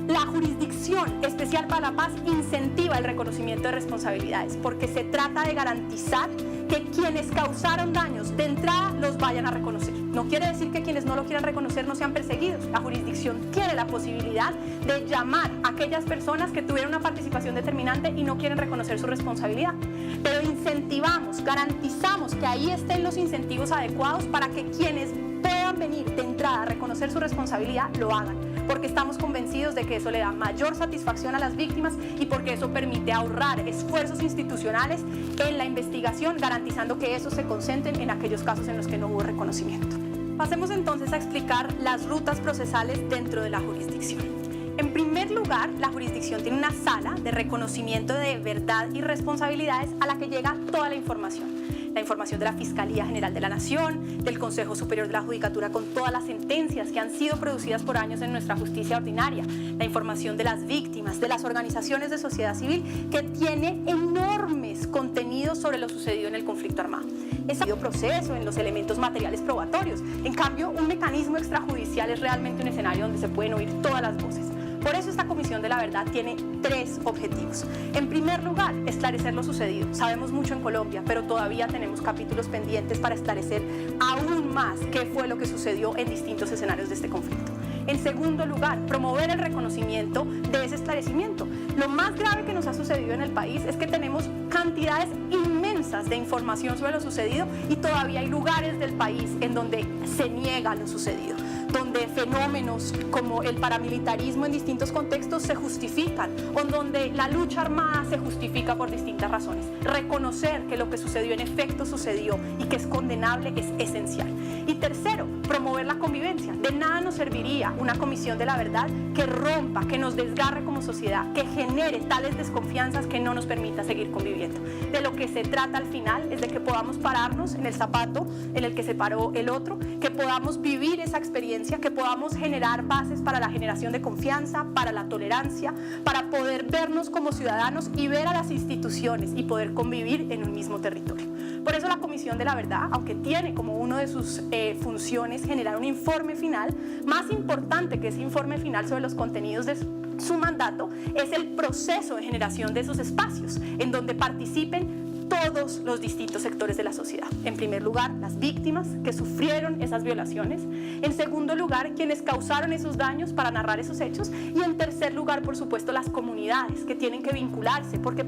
la Jurisdicción Especial para la Paz incentiva el reconocimiento de responsabilidades porque se trata de garantizar que quienes causaron daños de entrada los vayan a reconocer. No quiere decir que quienes no lo quieran reconocer no sean perseguidos. La jurisdicción tiene la posibilidad de llamar a aquellas personas que tuvieron una participación determinante y no quieren reconocer su responsabilidad. Pero incentivamos, garantizamos que ahí estén los incentivos adecuados para que quienes puedan venir de entrada a reconocer su responsabilidad lo hagan, porque estamos convencidos de que eso le da mayor satisfacción a las víctimas y porque eso permite ahorrar esfuerzos institucionales en la investigación, garantizando que esos se concentren en aquellos casos en los que no hubo reconocimiento. Pasemos entonces a explicar las rutas procesales dentro de la jurisdicción. En primer lugar, la jurisdicción tiene una sala de reconocimiento de verdad y responsabilidades a la que llega toda la información de la Fiscalía General de la Nación, del Consejo Superior de la Judicatura con todas las sentencias que han sido producidas por años en nuestra justicia ordinaria, la información de las víctimas, de las organizaciones de sociedad civil, que tiene enormes contenidos sobre lo sucedido en el conflicto armado. Es un proceso en los elementos materiales probatorios. En cambio, un mecanismo extrajudicial es realmente un escenario donde se pueden oír todas las voces. Por eso esta Comisión de la Verdad tiene 3 objetivos. En primer lugar, esclarecer lo sucedido. Sabemos mucho en Colombia, pero todavía tenemos capítulos pendientes para esclarecer aún más qué fue lo que sucedió en distintos escenarios de este conflicto. En segundo lugar, promover el reconocimiento de ese esclarecimiento. Lo más grave que nos ha sucedido en el país es que tenemos cantidades inmensas de información sobre lo sucedido y todavía hay lugares del país en donde se niega lo sucedido, donde fenómenos como el paramilitarismo en distintos contextos se justifican, o donde la lucha armada se justifica por distintas razones. Reconocer que lo que sucedió en efecto sucedió y que es condenable es esencial. Y tercero, promover la convivencia. De nada nos serviría una Comisión de la Verdad que rompa, que nos desgarre como sociedad, que genere tales desconfianzas que no nos permita seguir conviviendo. De lo que se trata al final es de que podamos pararnos en el zapato en el que se paró el otro, que podamos vivir esa experiencia, que podamos generar bases para la generación de confianza, para la tolerancia, para poder vernos como ciudadanos y ver a las instituciones y poder convivir en un mismo territorio. Por eso la Comisión de la Verdad, aunque tiene como una de sus funciones generar un informe final, más importante que ese informe final sobre los contenidos de su mandato es el proceso de generación de esos espacios en donde participen todos los distintos sectores de la sociedad. En primer lugar, las víctimas que sufrieron esas violaciones. En segundo lugar, quienes causaron esos daños para narrar esos hechos. Y en tercer lugar, por supuesto, las comunidades que tienen que vincularse porque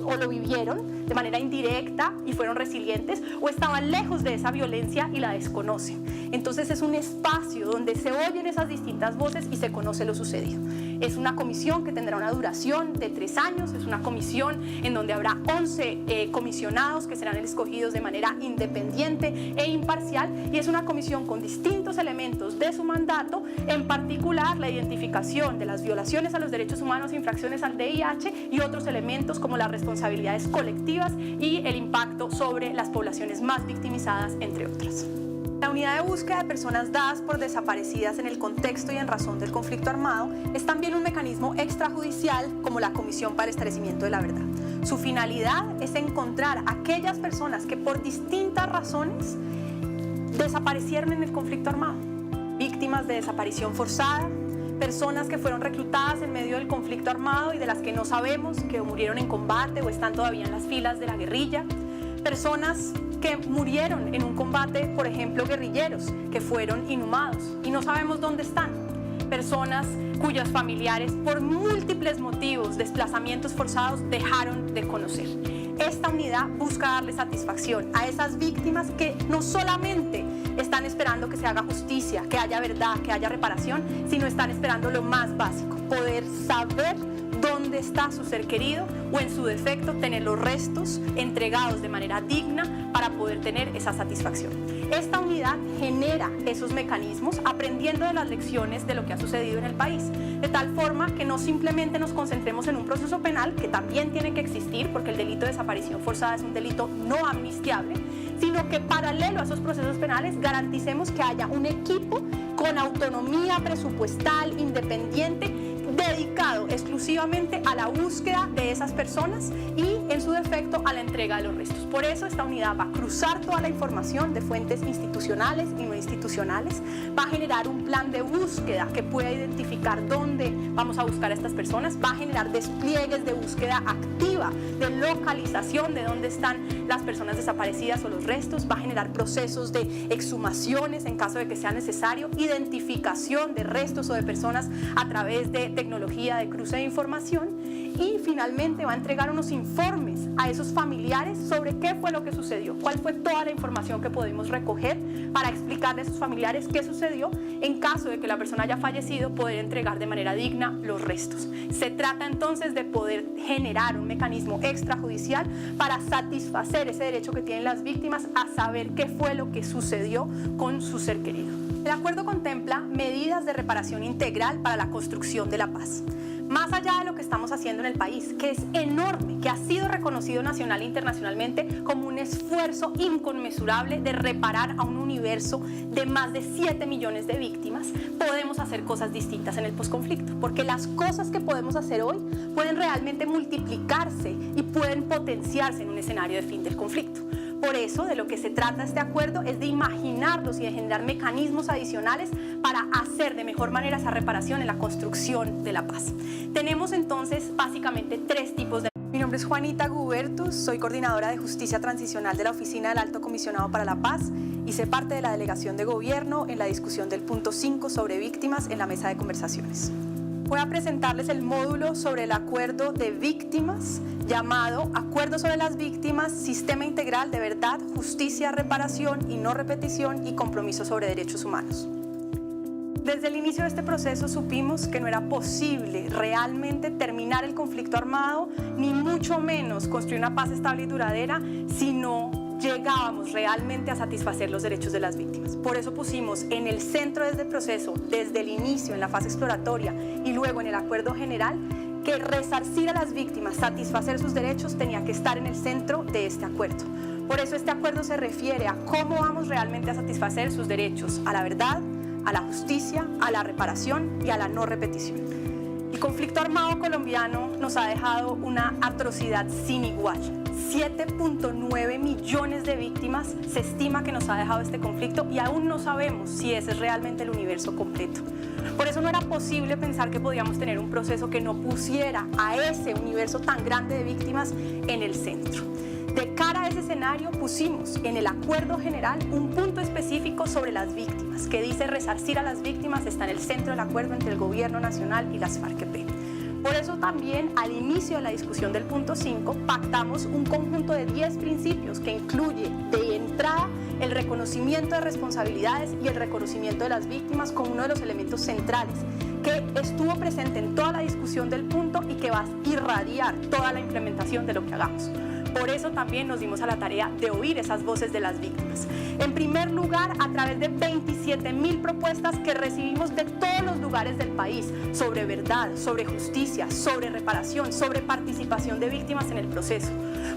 o lo vivieron de manera indirecta y fueron resilientes, o estaban lejos de esa violencia y la desconocen. Entonces es un espacio donde se oyen esas distintas voces y se conoce lo sucedido. Es una comisión que tendrá una duración de 3 años, es una comisión en donde habrá 11 comisionados que serán escogidos de manera independiente e imparcial, y es una comisión con distintos elementos de su mandato, en particular la identificación de las violaciones a los derechos humanos, infracciones al DIH y otros elementos como las responsabilidades colectivas y el impacto sobre las poblaciones más victimizadas, entre otras. La unidad de búsqueda de personas dadas por desaparecidas en el contexto y en razón del conflicto armado es también un mecanismo extrajudicial como la Comisión para el Esclarecimiento de la Verdad. Su finalidad es encontrar a aquellas personas que por distintas razones desaparecieron en el conflicto armado. Víctimas de desaparición forzada, personas que fueron reclutadas en medio del conflicto armado y de las que no sabemos que murieron en combate o están todavía en las filas de la guerrilla, personas que murieron en un combate, por ejemplo, guerrilleros, que fueron inhumados y no sabemos dónde están. Personas cuyos familiares, por múltiples motivos, desplazamientos forzados, dejaron de conocer. Esta unidad busca darle satisfacción a esas víctimas que no solamente están esperando que se haga justicia, que haya verdad, que haya reparación, sino están esperando lo más básico: poder saber dónde está su ser querido, o en su defecto tener los restos entregados de manera digna para poder tener esa satisfacción. Esta unidad genera esos mecanismos aprendiendo de las lecciones de lo que ha sucedido en el país, de tal forma que no simplemente nos concentremos en un proceso penal, que también tiene que existir porque el delito de desaparición forzada es un delito no amnistiable, sino que paralelo a esos procesos penales garanticemos que haya un equipo con autonomía presupuestal, independiente, de dedicado exclusivamente a la búsqueda de esas personas y, en su defecto, a la entrega de los restos. Por eso esta unidad va a cruzar toda la información de fuentes institucionales y no institucionales, va a generar un plan de búsqueda que pueda identificar dónde vamos a buscar a estas personas, va a generar despliegues de búsqueda activa, de localización de dónde están las personas desaparecidas o los restos, va a generar procesos de exhumaciones en caso de que sea necesario, identificación de restos o de personas a través de tecnología de cruce de información y finalmente va a entregar unos informes a esos familiares sobre qué fue lo que sucedió, cuál fue toda la información que pudimos recoger para explicarle a esos familiares qué sucedió en caso de que la persona haya fallecido, poder entregar de manera digna los restos. Se trata entonces de poder generar un mecanismo extrajudicial para satisfacer ese derecho que tienen las víctimas a saber qué fue lo que sucedió con su ser querido. El acuerdo contempla medidas de reparación integral para la construcción de la paz. Más allá de lo que estamos haciendo en el país, que es enorme, que ha sido reconocido nacional e internacionalmente como un esfuerzo inconmensurable de reparar a un universo de más de 7 millones de víctimas, podemos hacer cosas distintas en el posconflicto, porque las cosas que podemos hacer hoy pueden realmente multiplicarse y pueden potenciarse en un escenario de fin del conflicto. Por eso, de lo que se trata este acuerdo es de imaginarlos y de generar mecanismos adicionales para hacer de mejor manera esa reparación en la construcción de la paz. Tenemos entonces básicamente 3 tipos de... Mi nombre es Juanita Gubertus, soy coordinadora de Justicia Transicional de la Oficina del Alto Comisionado para la Paz y sé parte de la delegación de gobierno en la discusión del punto 5 sobre víctimas en la mesa de conversaciones. Voy a presentarles el módulo sobre el acuerdo de víctimas llamado Acuerdo sobre las Víctimas, Sistema Integral de Verdad, Justicia, Reparación y No Repetición y Compromiso sobre Derechos Humanos. Desde el inicio de este proceso supimos que no era posible realmente terminar el conflicto armado, ni mucho menos construir una paz estable y duradera, si no llegábamos realmente a satisfacer los derechos de las víctimas. Por eso pusimos en el centro de este proceso, desde el inicio, en la fase exploratoria y luego en el acuerdo general, que resarcir a las víctimas, satisfacer sus derechos, tenía que estar en el centro de este acuerdo. Por eso este acuerdo se refiere a cómo vamos realmente a satisfacer sus derechos a la verdad, a la justicia, a la reparación y a la no repetición. El conflicto armado colombiano nos ha dejado una atrocidad sin igual. 7.9 millones de víctimas se estima que nos ha dejado este conflicto y aún no sabemos si ese es realmente el universo completo. Por eso no era posible pensar que podíamos tener un proceso que no pusiera a ese universo tan grande de víctimas en el centro. De cara a ese escenario pusimos en el acuerdo general un punto específico sobre las víctimas, que dice resarcir a las víctimas está en el centro del acuerdo entre el gobierno nacional y las FARC-EP. Por eso también al inicio de la discusión del punto 5 pactamos un conjunto de 10 principios que incluye de entrada el reconocimiento de responsabilidades y el reconocimiento de las víctimas como uno de los elementos centrales que estuvo presente en toda la discusión del punto y que va a irradiar toda la implementación de lo que hagamos. Por eso también nos dimos a la tarea de oír esas voces de las víctimas. En primer lugar, a través de 27.000 propuestas que recibimos de todos los lugares del país sobre verdad, sobre justicia, sobre reparación, sobre participación de víctimas en el proceso.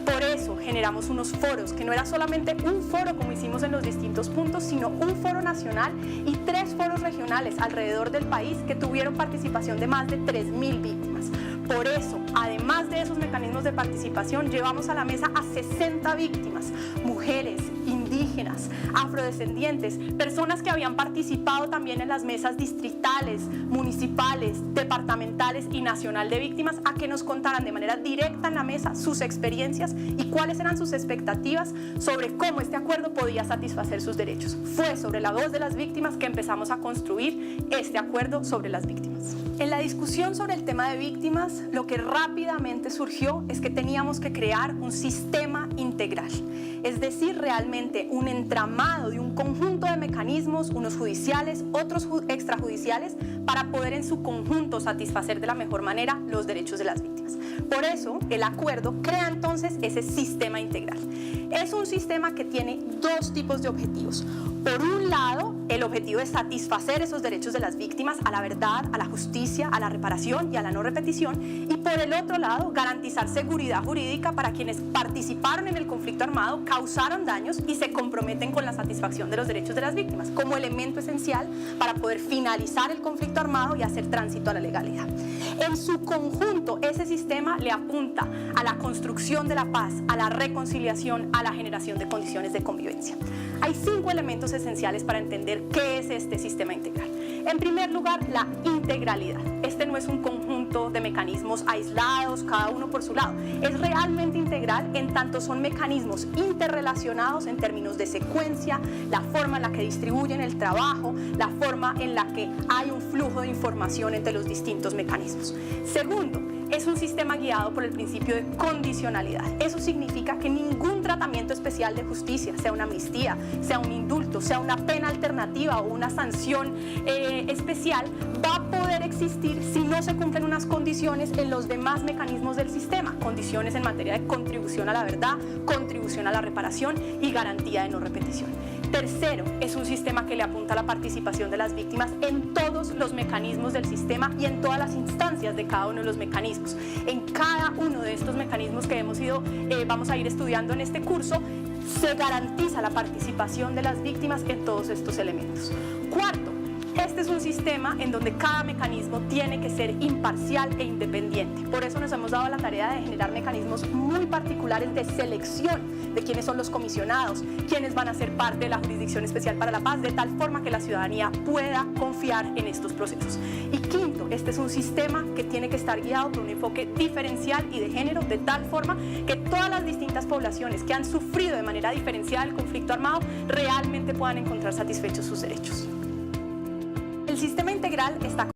Por eso generamos unos foros, que no era solamente un foro como hicimos en los distintos puntos, sino un foro nacional y 3 foros regionales alrededor del país que tuvieron participación de más de 3.000 víctimas. Por eso, además de esos mecanismos de participación, llevamos a la mesa a 60 víctimas, mujeres, indígenas, afrodescendientes, personas que habían participado también en las mesas distritales, municipales, departamentales y nacional de víctimas, a que nos contaran de manera directa en la mesa sus experiencias y cuáles eran sus expectativas sobre cómo este acuerdo podía satisfacer sus derechos. Fue sobre la voz de las víctimas que empezamos a construir este acuerdo sobre las víctimas. En la discusión sobre el tema de víctimas, lo que rápidamente surgió es que teníamos que crear un sistema integral, es decir, realmente un entramado de un conjunto de mecanismos, unos judiciales, otros extrajudiciales, para poder en su conjunto satisfacer de la mejor manera los derechos de las víctimas. Por eso, el acuerdo crea entonces ese sistema integral. Es un sistema que tiene dos tipos de objetivos. Por un lado, el objetivo es satisfacer esos derechos de las víctimas a la verdad, a la justicia, a la reparación y a la no repetición. Y por el otro lado, garantizar seguridad jurídica para quienes participaron en el conflicto armado, causaron daños y se comprometen con la satisfacción de los derechos de las víctimas, como elemento esencial para poder finalizar el conflicto armado y hacer tránsito a la legalidad. En su conjunto, ese sistema le apunta a la construcción de la paz, a la reconciliación, a la generación de condiciones de convivencia. Hay 5 elementos esenciales para entender qué es este sistema integral. En primer lugar, la integralidad. Este no es un conjunto de mecanismos aislados, cada uno por su lado. Es realmente integral en tanto son mecanismos interrelacionados en términos de secuencia, la forma en la que distribuyen el trabajo, la forma en la que hay un flujo de información entre los distintos mecanismos. Segundo, es un sistema guiado por el principio de condicionalidad. Eso significa que ningún tratamiento especial de justicia, sea una amnistía, sea un indulto, sea una pena alternativa o una sanción especial, va a poder existir si no se cumplen unas condiciones en los demás mecanismos del sistema, condiciones en materia de contribución a la verdad, contribución a la reparación y garantía de no repetición. Tercero, es un sistema que le apunta a la participación de las víctimas en todos los mecanismos del sistema y en todas las instancias de cada uno de los mecanismos. En cada uno de estos mecanismos que vamos a ir estudiando en este curso, se garantiza la participación de las víctimas en todos estos elementos. Cuarto, este es un sistema en donde cada mecanismo tiene que ser imparcial e independiente. Por eso nos hemos dado la tarea de generar mecanismos muy particulares de selección de quiénes son los comisionados, quiénes van a ser parte de la Jurisdicción Especial para la Paz, de tal forma que la ciudadanía pueda confiar en estos procesos. Y quinto, este es un sistema que tiene que estar guiado por un enfoque diferencial y de género, de tal forma que todas las distintas poblaciones que han sufrido de manera diferenciada el conflicto armado realmente puedan encontrar satisfechos sus derechos. El sistema integral está